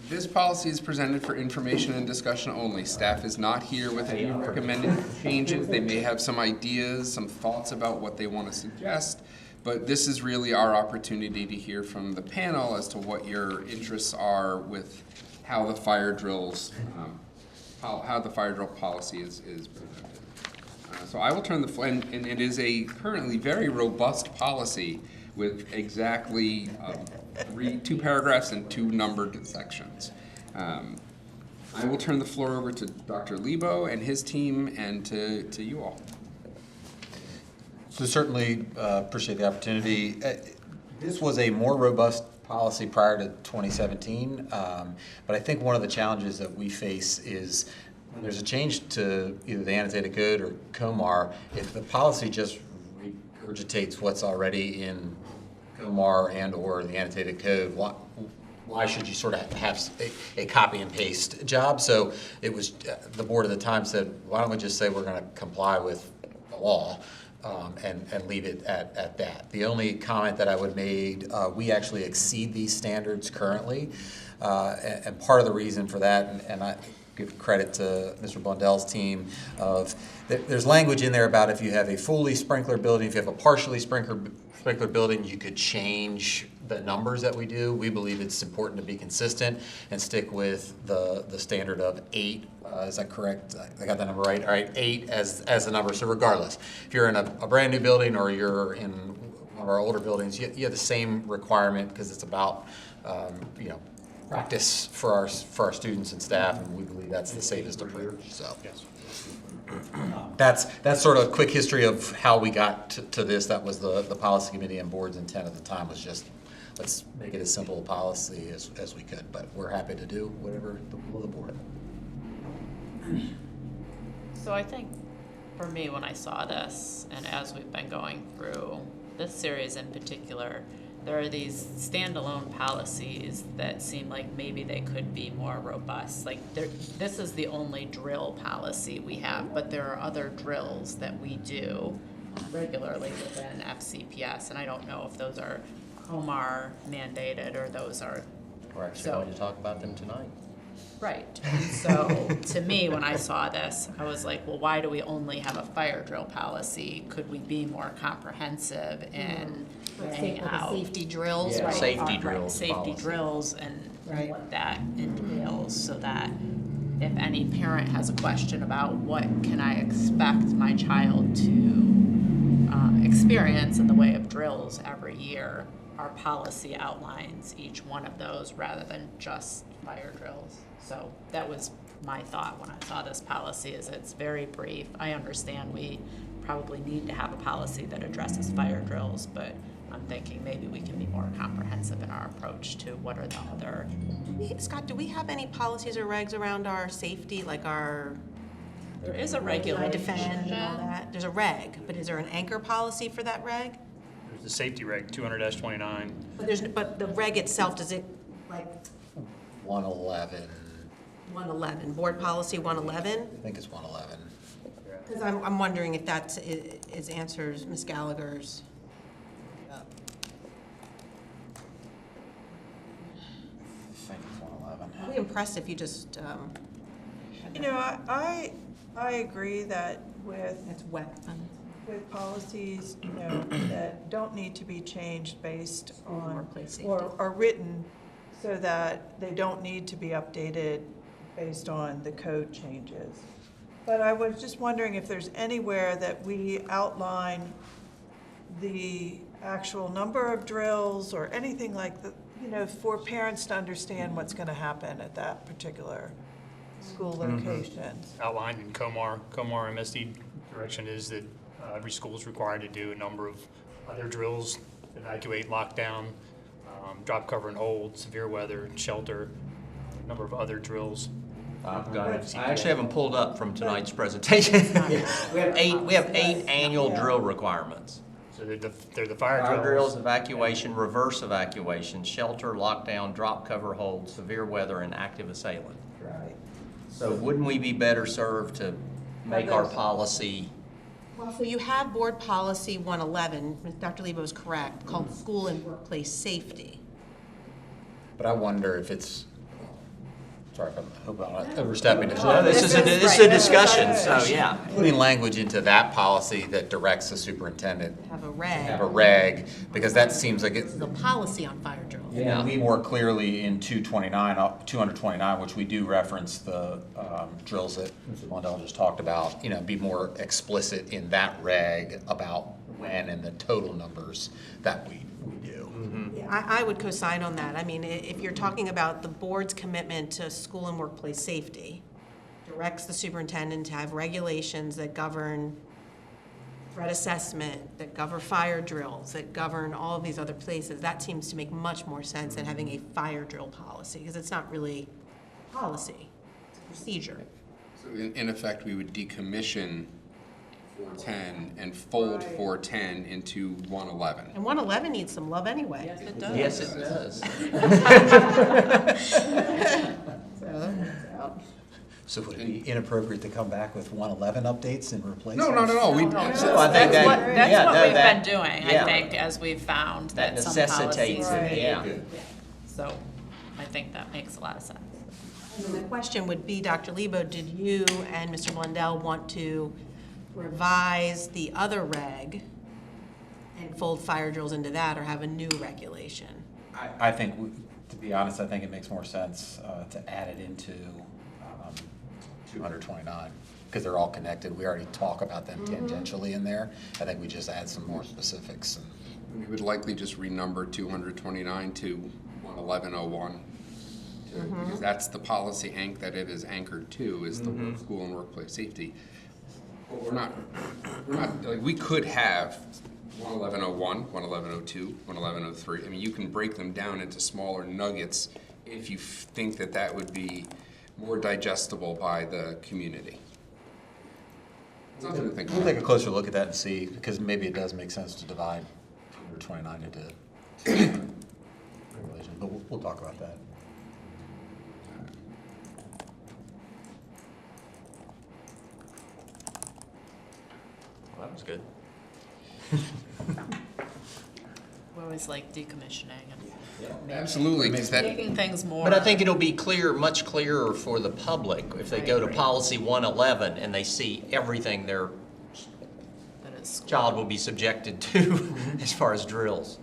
This policy is presented for information and discussion only. Staff is not here with any recommended changes. They may have some ideas, some thoughts about what they want to suggest, but this is really our opportunity to hear from the panel as to what your interests are with how the fire drills, how the fire drill policy is presented. So I will turn the floor, and it is a currently very robust policy with exactly 2 paragraphs and 2 numbered sections. I will turn the floor over to Dr. Lebo and his team and to you all. So certainly appreciate the opportunity. This was a more robust policy prior to 2017, but I think one of the challenges that we face is when there's a change to either the annotated code or COMAR, if the policy just regurgitates what's already in COMAR and or the annotated code, why should you sort of have a copy and paste job? So it was, the board at the time said, why don't we just say we're going to comply with the law and leave it at that. The only comment that I would made, we actually exceed these standards currently, and part of the reason for that, and I give credit to Mr. Blundell's team, of there's language in there about if you have a fully sprinkler building, if you have a partially sprinkler building, you could change the numbers that we do. We believe it's important to be consistent and stick with the standard of 8. Is that correct? I got that number right? All right, 8 as the number. So regardless, if you're in a brand new building or you're in one of our older buildings, you have the same requirement because it's about practice for our students and staff, and we believe that's the safest approach. So. Yes. That's sort of a quick history of how we got to this. That was the policy committee and board's intent at the time, was just let's make it as simple a policy as we could. But we're happy to do whatever the will of the board. So I think for me, when I saw this, and as we've been going through this series in particular, there are these standalone policies that seem like maybe they could be more robust. Like this is the only drill policy we have, but there are other drills that we do regularly within FCPS, and I don't know if those are COMAR mandated or those are. We're actually going to talk about them tonight. Right. And so to me, when I saw this, I was like, well, why do we only have a fire drill policy? Could we be more comprehensive in laying out Safety drills, Yeah, right? safety right, drills safety policy. drills and Right. what that entails, so that if any parent has a question about what can I expect my child to experience in the way of drills every year, our policy outlines each one of those rather than just fire drills. So that was my thought when I saw this policy, is it's very brief. I understand we probably need to have a policy that addresses fire drills, but I'm thinking maybe we can be more comprehensive in our approach to what are the other. Scott, do we have any policies or regs around our safety, like our There is a regulation. defend and all that? There's a reg, but is there an anchor policy for that reg? There's the safety reg, 200-29. But the reg itself, does it, like, 111. 111, board policy 111? I think it's 111. Because I'm wondering if that is answers Ms. Gallagher's. I think it's 111. I'd be impressed if you just, You know, I agree that with it's weapons. with policies, you know, that don't need to be changed based on, Workplace safety. or written so that they don't need to be updated based on the code changes. But I was just wondering if there's anywhere that we outline the actual number of drills or anything like that, you know, for parents to understand what's going to happen at that particular school location. Outlined in COMAR MSD direction is that every school is required to do a number of other drills: evacuate, lockdown, drop, cover, and hold, severe weather, shelter, a number of other drills. I've got it. I actually haven't pulled up from tonight's presentation. We have eight annual drill requirements. So they're the fire Fire drills. drills, evacuation, reverse evacuation, shelter, lockdown, drop cover hold, severe weather, and active assailant. Right. So wouldn't we be better served to make our policy? Well, so you have board policy 111, Dr. Lebo is correct, called school and workplace safety. But I wonder if it's, sorry if I'm, hope I'm not overstepping. No, this is a discussion, so yeah. Putting language into that policy that directs the superintendent Have a to reg, have a reg, because that seems like it's, the policy on fire drills. Yeah. we more clearly in 229, which we do reference the drills that Mr. Blundell just talked about, be more explicit in that reg about when and the total numbers that we do. Yeah, I would co-sign on that. I mean, if you're talking about the board's commitment to school and workplace safety, directs the superintendent to have regulations that govern threat assessment, that govern fire drills, that govern all of these other places, that seems to make much more sense than having a fire drill policy, because it's not really a policy, it's a procedure. So in effect, we would decommission 410 and fold 410 into 111. And 111 needs some love anyway. Yes, it does. Yes, it does. So would it be inappropriate to come back with 111 updates and replace No, them? not at all. We, So I think That's that, what yeah, no, we've that- been doing, yeah. I think, as we've found That that some necessitates policies. it, yeah. So I think that makes a lot of sense. And the question would be, Dr. Lebo, did you and Mr. Blundell want to revise the other reg and fold fire drills into that, or have a new regulation? I think, to be honest, I think it makes more sense to add it into 229, because they're all connected. We already talk about them tangentially in there. I think we just add some more specifics. we would likely just renumber 229 to 11101. Because that's the policy that it is anchored to, is the school and workplace safety. But we're not, like, we could have 11101, 11102, 11103. I mean, you can break them down into smaller nuggets if you think that that would be more digestible by the community. Something to think We'll about. take a closer look at that and see, because maybe it does make sense to divide 229 into regulations, but we'll talk about that. Well, that was good. We always like decommissioning and Absolutely, because that, making things more. But I think it'll be clear, much clearer for the public if they go to policy 111 and they see everything their that is child will be subjected to as far as drills.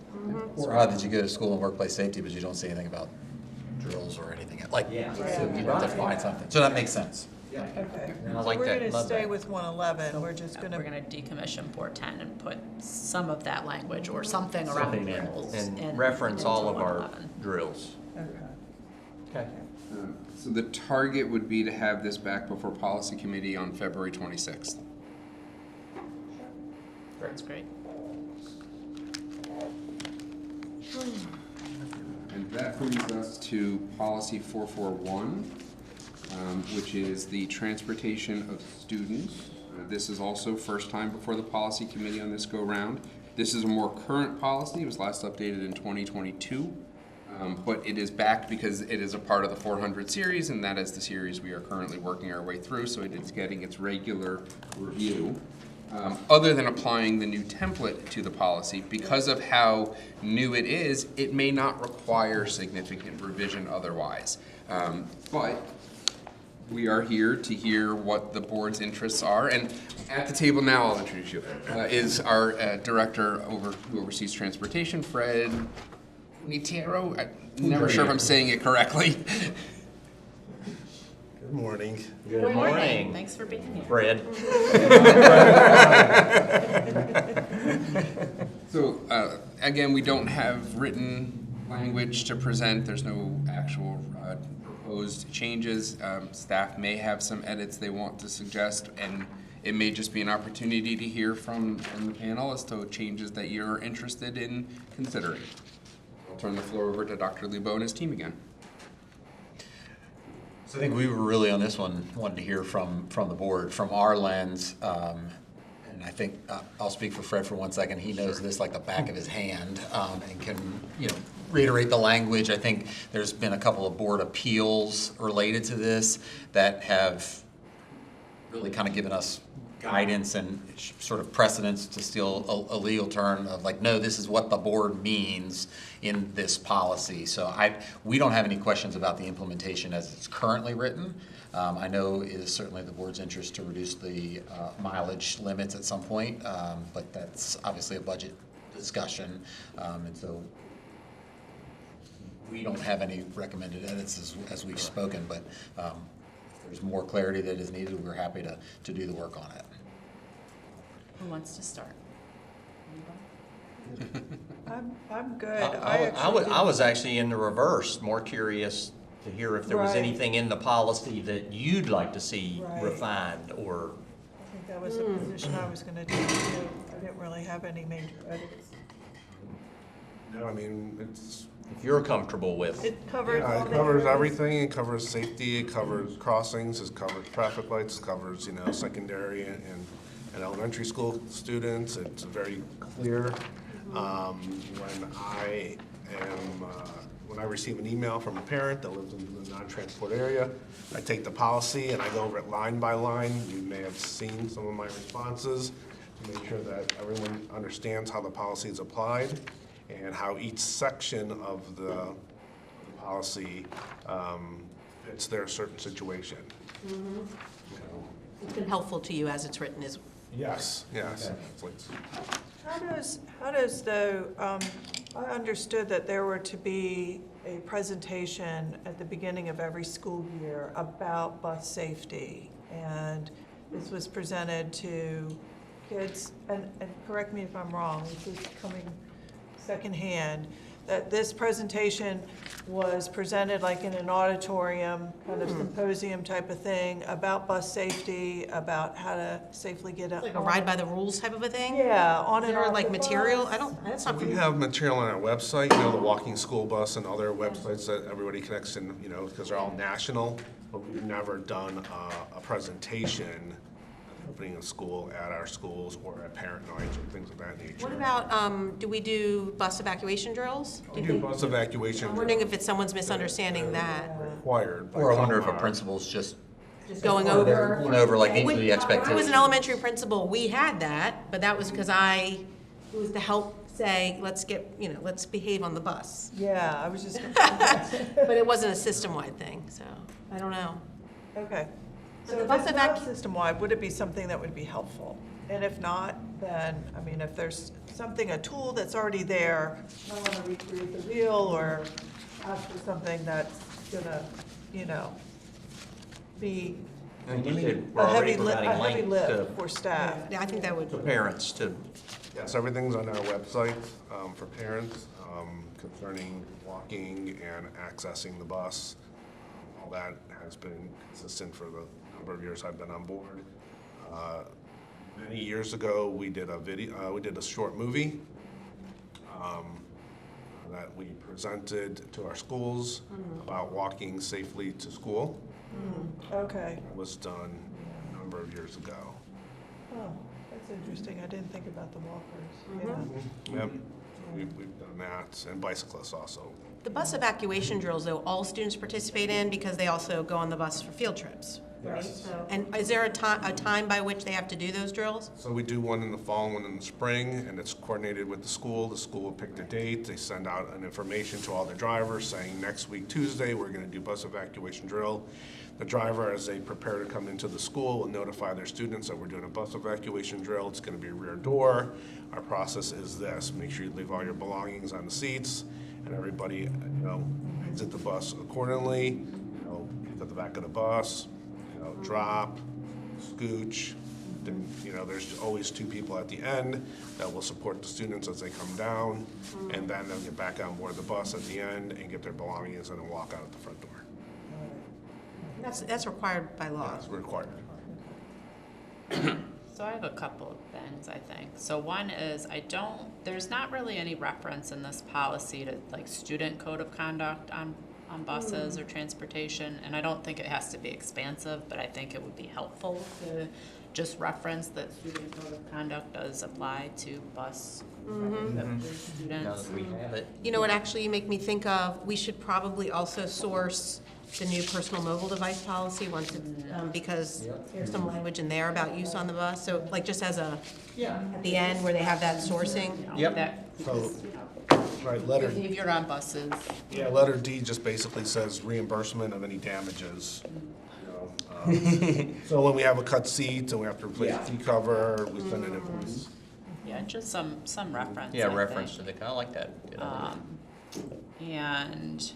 Or how did you go to school and workplace safety, but you don't see anything about drills or anything, like, Yeah. so you have to find something. So that makes sense. Okay. I So like we're that. gonna Love stay that. with 111, we're just We're gonna, gonna decommission 410 and put some of that language or something around Something in, drills. and reference all into of our 111. drills. okay. Okay. so the target would be to have this back before policy committee on February 26th. That's great. And that brings us to policy 441, which is the transportation of students. This is also first time before the policy committee on this go-round. This is a more current policy. It was last updated in 2022. But it is back because it is a part of the 400 series, and that is the series we are currently working our way through, so it is getting its regular review. Other than applying the new template to the policy, because of how new it is, it may not require significant revision otherwise. But we are here to hear what the board's interests are, and at the table now, I'll introduce you, is our director who oversees transportation, Fred Nitiero. I'm never sure if I'm saying it correctly. Good morning. Good morning, Thanks for being here. Fred. So, again, we don't have written language to present. There's no actual proposed changes. Staff may have some edits they want to suggest, and it may just be an opportunity to hear from the panel as to changes that you're interested in considering. I'll turn the floor over to Dr. Lebo and his team again. So I think we were really on this one, wanted to hear from the board, from our lens. And I think, I'll speak for Fred for 1 second. He knows this like the back of his hand, and can, reiterate the language. I think there's been a couple of board appeals related to this that have really kind of given us guidance and sort of precedence, to steal a legal term, of like, no, this is what the board means in this policy. So we don't have any questions about the implementation as it's currently written. I know it is certainly the board's interest to reduce the mileage limits at some point, but that's obviously a budget discussion. And so we don't have any recommended edits as we've spoken, but if there's more clarity that is needed, we're happy to do the work on it. Who wants to start? I'm good. I was actually in the reverse, more curious to hear if there was Right. anything in the policy that you'd like to see Right. refined, or, I think that was the position I was gonna take too. I didn't really have any major edits. No, I mean, it's, if you're comfortable with. It covers all yeah, the it covers areas. everything. It covers safety, it covers crossings, it covers traffic lights, it covers, secondary and elementary school students. It's very clear. When I receive an email from a parent that lives in the non-transport area, I take the policy and I go over it line by line. You may have seen some of my responses to make sure that everyone understands how the policy is applied and how each section of the policy fits their certain situation. You know, It's been helpful to you as it's written as Yes, yes. It's like- How does though, I understood that there were to be a presentation at the beginning of every school year about bus safety. And this was presented to kids, and correct me if I'm wrong, this is coming secondhand, that this presentation was presented like in an auditorium, kind of symposium type of thing, about bus safety, about how to safely get out. like a ride by the rules type of a thing? Yeah, on Is and there off like the material? bus. That's not. We have material on our website, the Walking School Bus and other websites that everybody connects in, because they're all national, but we've never done a presentation opening a school at our schools or at parent nights or things of that nature. What about, do we do bus evacuation drills? We do bus evacuation. I'm wondering if it's someone's misunderstanding that. Required. by Or I wonder if a Comar. principal's just Just going over. going over like When equally I was an expectations. elementary principal, we had that, but that was because it was to help say, let's behave on the bus. Yeah, I was just, But it wasn't a system-wide thing, so, I don't know. okay. So So the if bus it's not evac- system-wide, would it be something that would be helpful? And if not, then, I mean, if there's something, a tool that's already there, I want to recreate the wheel or ask for something that's gonna, be And you said we're a already heavy providing lift links for staff. Yeah, I think that would. to parents to, Yes, everything's on our website for parents concerning walking and accessing the bus. All that has been consistent for the number of years I've been on board. Many years ago, we did a short movie that we presented to our schools about walking safely to school. Okay. It was done a number of years ago. Oh, that's interesting. I didn't think about the walkers. Yeah. Yep, we've done that, and bicyclists also. The bus evacuation drills, though, all students participate in because they also go on the bus for field trips, right? Yes. And is there a time by which they have to do those drills? So we do one in the fall and one in the spring, and it's coordinated with the school. The school will pick the date. They send out an information to all the drivers saying, next week, Tuesday, we're gonna do bus evacuation drill. The driver, as they prepare to come into the school, will notify their students that we're doing a bus evacuation drill. It's gonna be a rear door. Our process is this: make sure you leave all your belongings on the seats, and everybody, exit the bus accordingly. Get to the back of the bus, drop, scooch. Then, there's always two people at the end that will support the students as they come down, and then they'll get back on board the bus at the end and get their belongings and then walk out at the front door. That's required by law. That's required. So I have a couple of things, I think. So one is, there's not really any reference in this policy to like student code of conduct on on buses or transportation, and I don't think it has to be expansive, but I think it would be helpful to just reference that student code of conduct does apply to bus students. Now that we have it. You know what, actually, you make me think of, we should probably also source the new personal mobile device policy once it's, because there's some language in there about use on the bus, so like just as a, at the end where they have that sourcing. Yep. That, So, right, letter, behavior on buses. yeah, letter D just basically says reimbursement of any damages. So when we have a cut seat and we have to replace the seat cover, we send an invoice. Yeah, just some reference. Yeah, I reference think. to the, I like that. Good idea. And,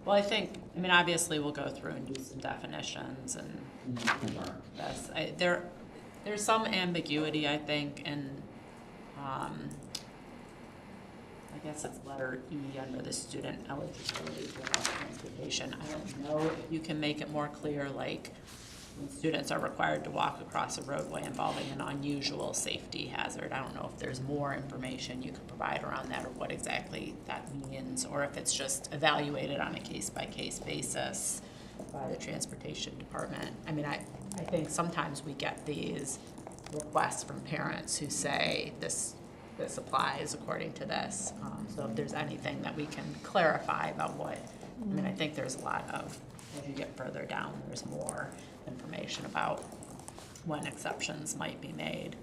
well, I mean, obviously, we'll go through and do some definitions and this. There's some ambiguity, I think, in, I guess it's letter E under the student eligibility for bus transportation. I don't know if you can make it more clear, like, when students are required to walk across a roadway involving an unusual safety hazard. I don't know if there's more information you could provide around that or what exactly that means, or if it's just evaluated on a case-by-case basis by the transportation department. I mean, I think sometimes we get these requests from parents who say this applies according to this. So if there's anything that we can clarify about what, I mean, I think there's a lot of, as you get further down, there's more information about when exceptions might be made.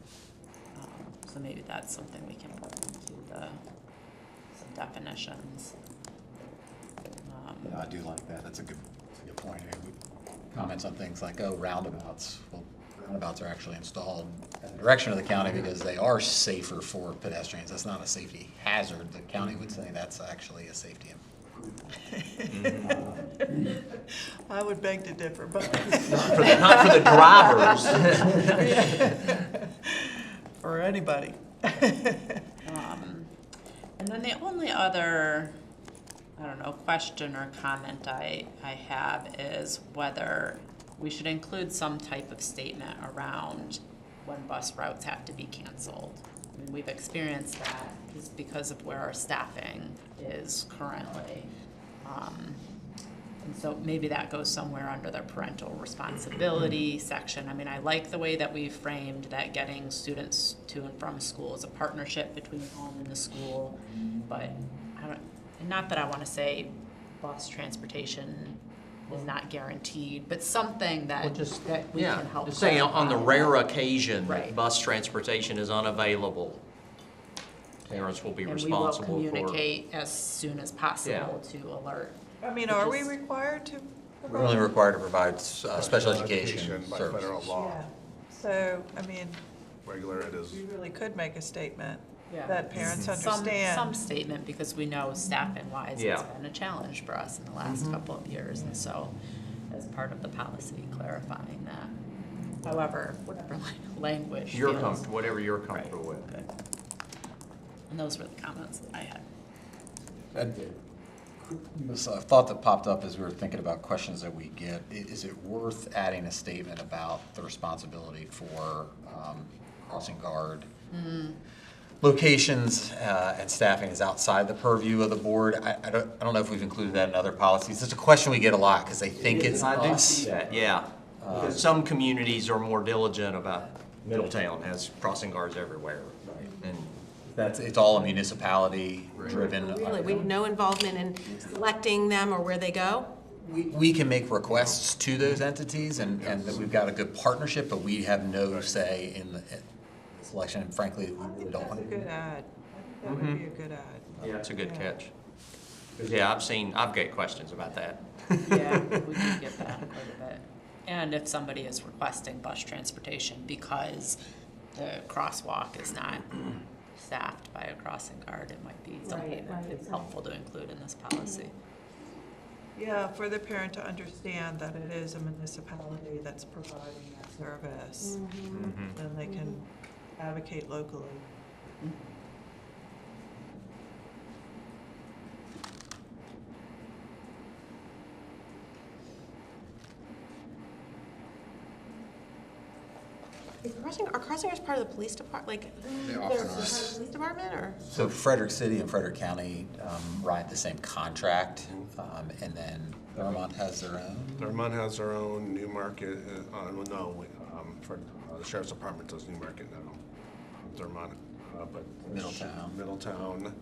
So maybe that's something we can put into some definitions. Yeah, I do like that. That's a good point. I mean, comments on things like, oh, roundabouts. Well, roundabouts are actually installed in the direction of the county because they are safer for pedestrians. That's not a safety hazard. The county would say that's actually a safety improvement. I would beg to differ, but. Not for the drivers. For anybody. And then the only other, I don't know, question or comment I have is whether we should include some type of statement around when bus routes have to be canceled. I mean, we've experienced that just because of where our staffing is currently. And so maybe that goes somewhere under the parental responsibility section. I mean, I like the way that we framed that getting students to and from school is a partnership between home and the school, but not that I want to say bus transportation is not guaranteed, but something that, that we can help. Just saying, on the clarify. rare occasion that Right. bus transportation is unavailable, parents will be responsible And we for. will communicate as soon as possible to alert. I mean, are we required to? We're only required to provide special education By federal services. law, Yeah. So, I mean, regular it is. we really could make a statement Yeah. that parents Some understand. statement, because we know staffing wise, it's Yeah. been a challenge for us in the last couple of years, and so as part of the policy, clarifying that. However, whatever language feels. Whatever you're comfortable with. Good. And those were the comments that I had. This thought that popped up as we were thinking about questions that we get, is it worth adding a statement about the responsibility for crossing guard? Locations and staffing is outside the purview of the board. I don't know if we've included that in other policies. It's a question we get a lot because they think it's I do us. see that, yeah. Because some communities are more diligent about, Middletown has crossing guards everywhere. And It's all a municipality driven. Really, we have no involvement in selecting them or where they go? We can make requests to those entities and that we've got a good partnership, but we have no say in the selection. And frankly, we really don't That's want a to. good ad. I think that would be a good ad. yeah, it's a good Yeah. catch. 'Cause, yeah, I've got questions about that. Yeah, we can get that quite a bit. And if somebody is requesting bus transportation because the crosswalk is not staffed by a crossing guard, it might be something that is helpful to include in this policy. Yeah, for the parent to understand that it is a municipality that's providing that service, then they can advocate locally. Is there Are Crossingers part of the police department, like? They they're often part are. of the police department, or? So Frederick City and Frederick County ride the same contract, and then Vermont has their own. Vermont has their own Newmarket, for the sheriff's department does Newmarket now. Vermont, but. Middletown. Middletown.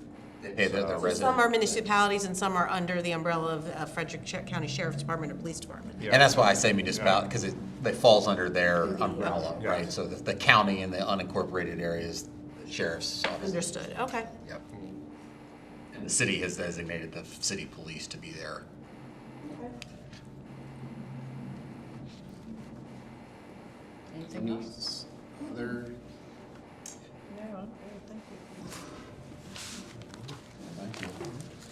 They pay their So- residents. Some are municipalities and some are under the umbrella of Frederick County Sheriff's Department or Police Department. Yeah. And that's why I say municipality, because it falls under their umbrella, Yeah. right? So the county and the unincorporated areas, the sheriff's office. Understood, okay. Yep. And the city has designated the city police to be there. Anything else? Other, No, okay, thank you.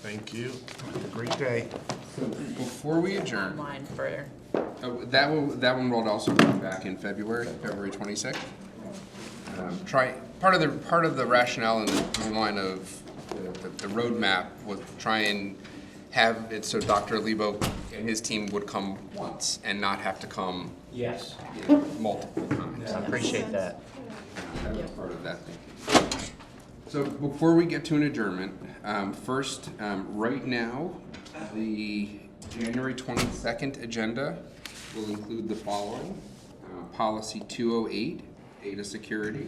Thank you. Have a great day. before we adjourn, Online for, that one will also be back in February 26th. Part of the rationale and the timeline of the roadmap was try and have it so Dr. Lebo and his team would come once and not have to come Yes, multiple times. I appreciate that. That was part of that thinking. So before we get to an adjournment, first, right now, the January 22nd agenda will include the following. Policy 208, data security.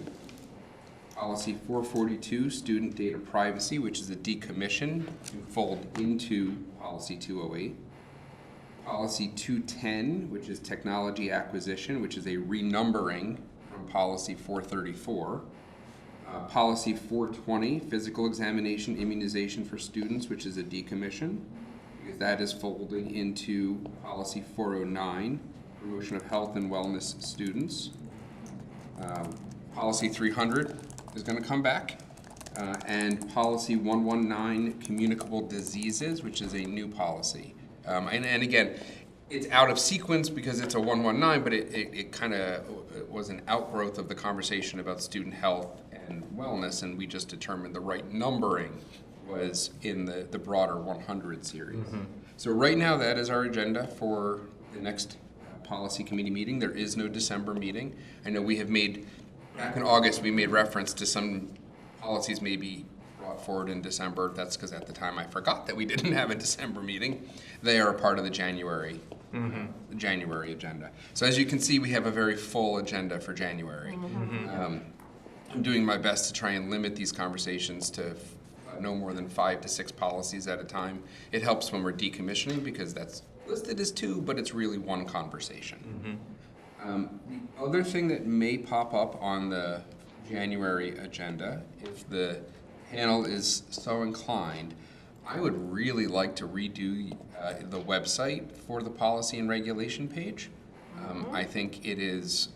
Policy 442, student data privacy, which is a decommission to fold into policy 208. Policy 210, which is technology acquisition, which is a renumbering from policy 434. Policy 420, physical examination immunization for students, which is a decommission, because that is folding into policy 409, promotion of health and wellness students. Policy 300 is going to come back. And policy 119, communicable diseases, which is a new policy. And again, it's out of sequence because it's a 119, but it kind of was an outgrowth of the conversation about student health and wellness, and we just determined the right numbering was in the broader 100 series. So right now, that is our agenda for the next policy committee meeting. There is no December meeting. I know we have made, back in August, we made reference to some policies may be brought forward in December. That's because at the time I forgot that we didn't have a December meeting. They are a part of the January agenda. So as you can see, we have a very full agenda for January. I'm doing my best to try and limit these conversations to no more than 5 to 6 policies at a time. It helps when we're decommissioning because that's listed as 2, but it's really one conversation. The other thing that may pop up on the January agenda, if the panel is so inclined, I would really like to redo the website for the policy and regulation page. I think it is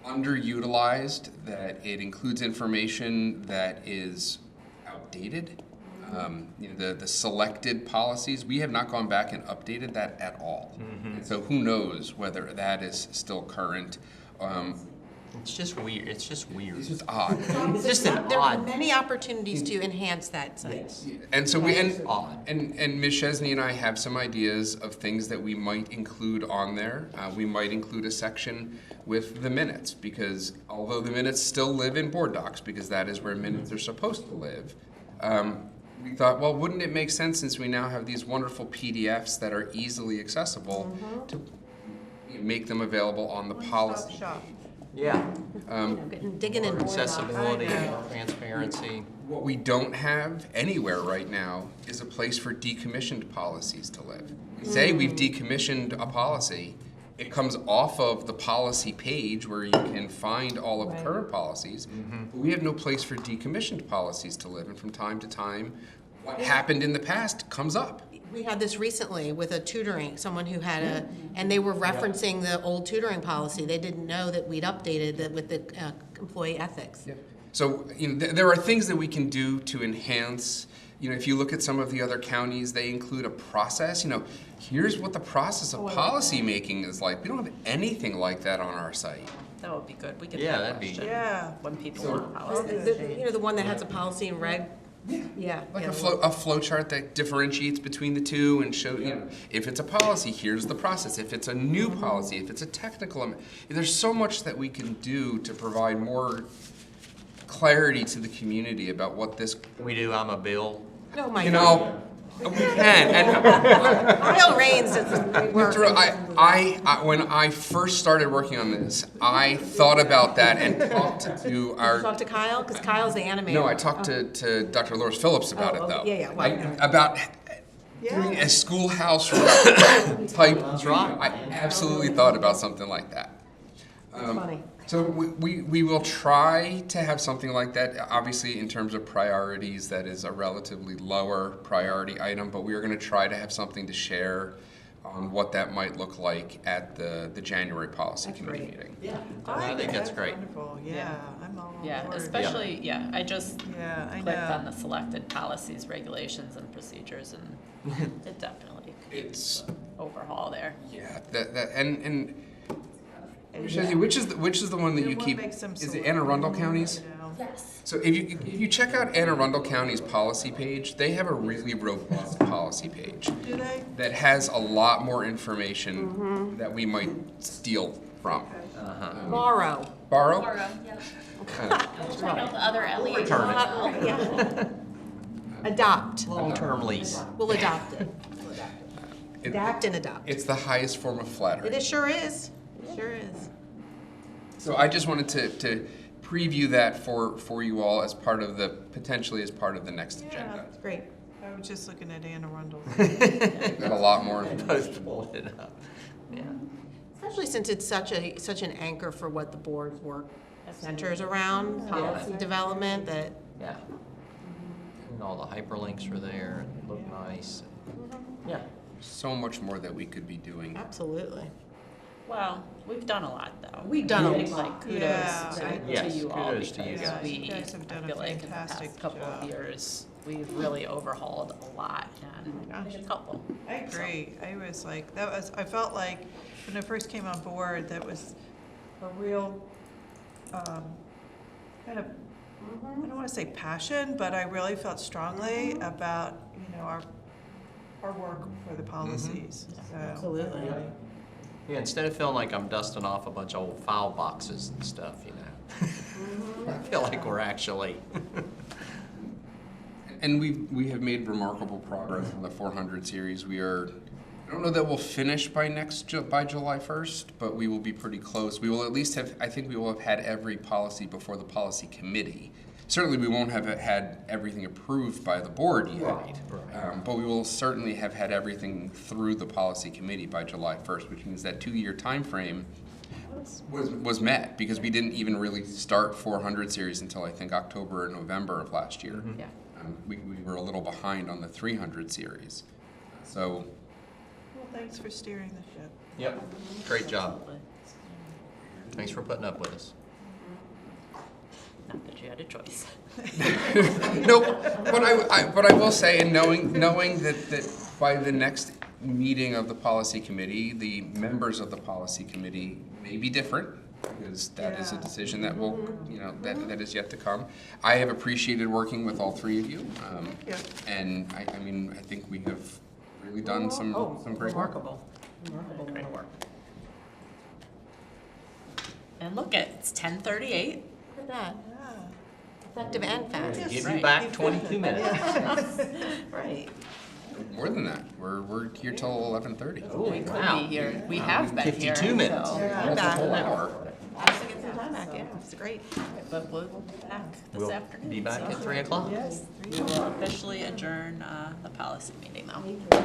underutilized, that it includes information that is outdated. The selected policies, we have not gone back and updated that at all. And so who knows whether that is still current. It's just weird, it's just weird. It's just odd. It's just an There are odd, many opportunities to enhance that site. And so odd. and Ms. Chesney and I have some ideas of things that we might include on there. We might include a section with the minutes, because although the minutes still live in board docs, because that is where minutes are supposed to live, we thought, well, wouldn't it make sense, since we now have these wonderful PDFs that are easily accessible, to make them available on the policy Shop. page? yeah. Digging in. Accessibility, transparency. What we don't have anywhere right now is a place for decommissioned policies to live. We say we've decommissioned a policy, it comes off of the policy page where you can find all of the current policies, but we have no place for decommissioned policies to live, and from time to time, what happened in the past comes up. We had this recently with a tutoring, someone who had and they were referencing the old tutoring policy. They didn't know that we'd updated it with the employee ethics. So, there are things that we can do to enhance. If you look at some of the other counties, they include a process. Here's what the process of policy making is like. We don't have anything like that on our site. that would be good. We get Yeah, that that'd be- question Yeah. when people want policy. The one that has a policy and reg Yeah. Like yeah, a flow chart that differentiates between the two and show, you know, if it's a policy, here's the process. If it's a new policy, if it's a technical, there's so much that we can do to provide more clarity to the community about what this, We do, I'm a Bill. Oh, my you God. know, we can. And Kyle Raines does some great work. when I first started working on this, I thought about that and talked to our. Talk to Kyle, because Kyle's the animator. No, I talked to Dr. Loris Phillips about Oh, it, though. okay. Yeah, yeah, well, About doing a schoolhouse type. I absolutely thought about something like that. Funny. So we will try to have something like that. Obviously, in terms of priorities, that is a relatively lower priority item, but we are going to try to have something to share on what that might look like at the January policy committee meeting. I think that's great. Wonderful, yeah, I'm all on Yeah, board. especially, yeah, I just Yeah, I clicked on know. the selected policies, regulations, and procedures, and it definitely It's overhaul there. yeah, that and Shazzy, which is the one that you What keep? makes them Is it select, Anne Arundel counties? you know? Yes. So if you check out Anne Arundel County's policy page, they have a really robust policy page Do they? that has a lot more information that we might steal from. Borrow. Borrow? Check out the other LEA. Yeah. Adopt. Long-term lease. We'll adopt it. Adapt and adopt. It's the highest form of flattery. It sure is. It sure is. So I just wanted to preview that for you all as part of potentially as part of the next agenda. That's great. I was just looking at Anne Arundel. Got a lot more. Post pull it up. Yeah. Especially since it's such an anchor for what the board's work centers around, policy development, that, Yeah. And all the hyperlinks are there and look nice. Yeah. So much more that we could be doing. absolutely. Well, we've done a lot, though. We've done a I think, lot. like, kudos Yeah. to Yes, you all, kudos to you because guys. we, You guys have done I a feel like in the fantastic past couple of job. years, we've really overhauled a lot, and gosh. a couple. I agree. I was like, I felt like when I first came on board, that was a real, kind of, I don't want to say passion, but I really felt strongly about, you know, our work for the policies. So, Absolutely. Yeah, instead of feeling like I'm dusting off a bunch of old file boxes and stuff, you know. I feel like we're actually. And we have made remarkable progress in the 400 series. I don't know that we'll finish by July 1st, but we will be pretty close. We will at least I think we will have had every policy before the policy committee. Certainly, we won't have had everything approved by the board yet. Right. But we will certainly have had everything through the policy committee by July 1st, which means that 2-year time frame was met, because we didn't even really start 400 series until I think October or November of last year. Yeah. We were a little behind on the 300 series. So well, thanks for steering the ship. Yep. Great job. Thanks for putting up with us. Not that you had a choice. no, but I will say, and knowing that by the next meeting of the policy committee, the members of the policy committee may be different, because that is a Yeah. decision that will, that is yet to come. I have appreciated working with all three of you, Yeah. and I mean, I think we have really done some great work. Remarkable. Remarkable amount of work. And look, it's 10:38. Look at that. Effective and fast. Give you Right. back 22 minutes. Right. More than that, we're here till 11:30. We could Wow. be here, we have been here. 52 minutes. so- Almost a whole hour. Nice to get some time back, yeah, it's great. But we'll be back this We'll afternoon. be back so- at 3 o'clock. Yes, we will officially adjourn the policy meeting, though.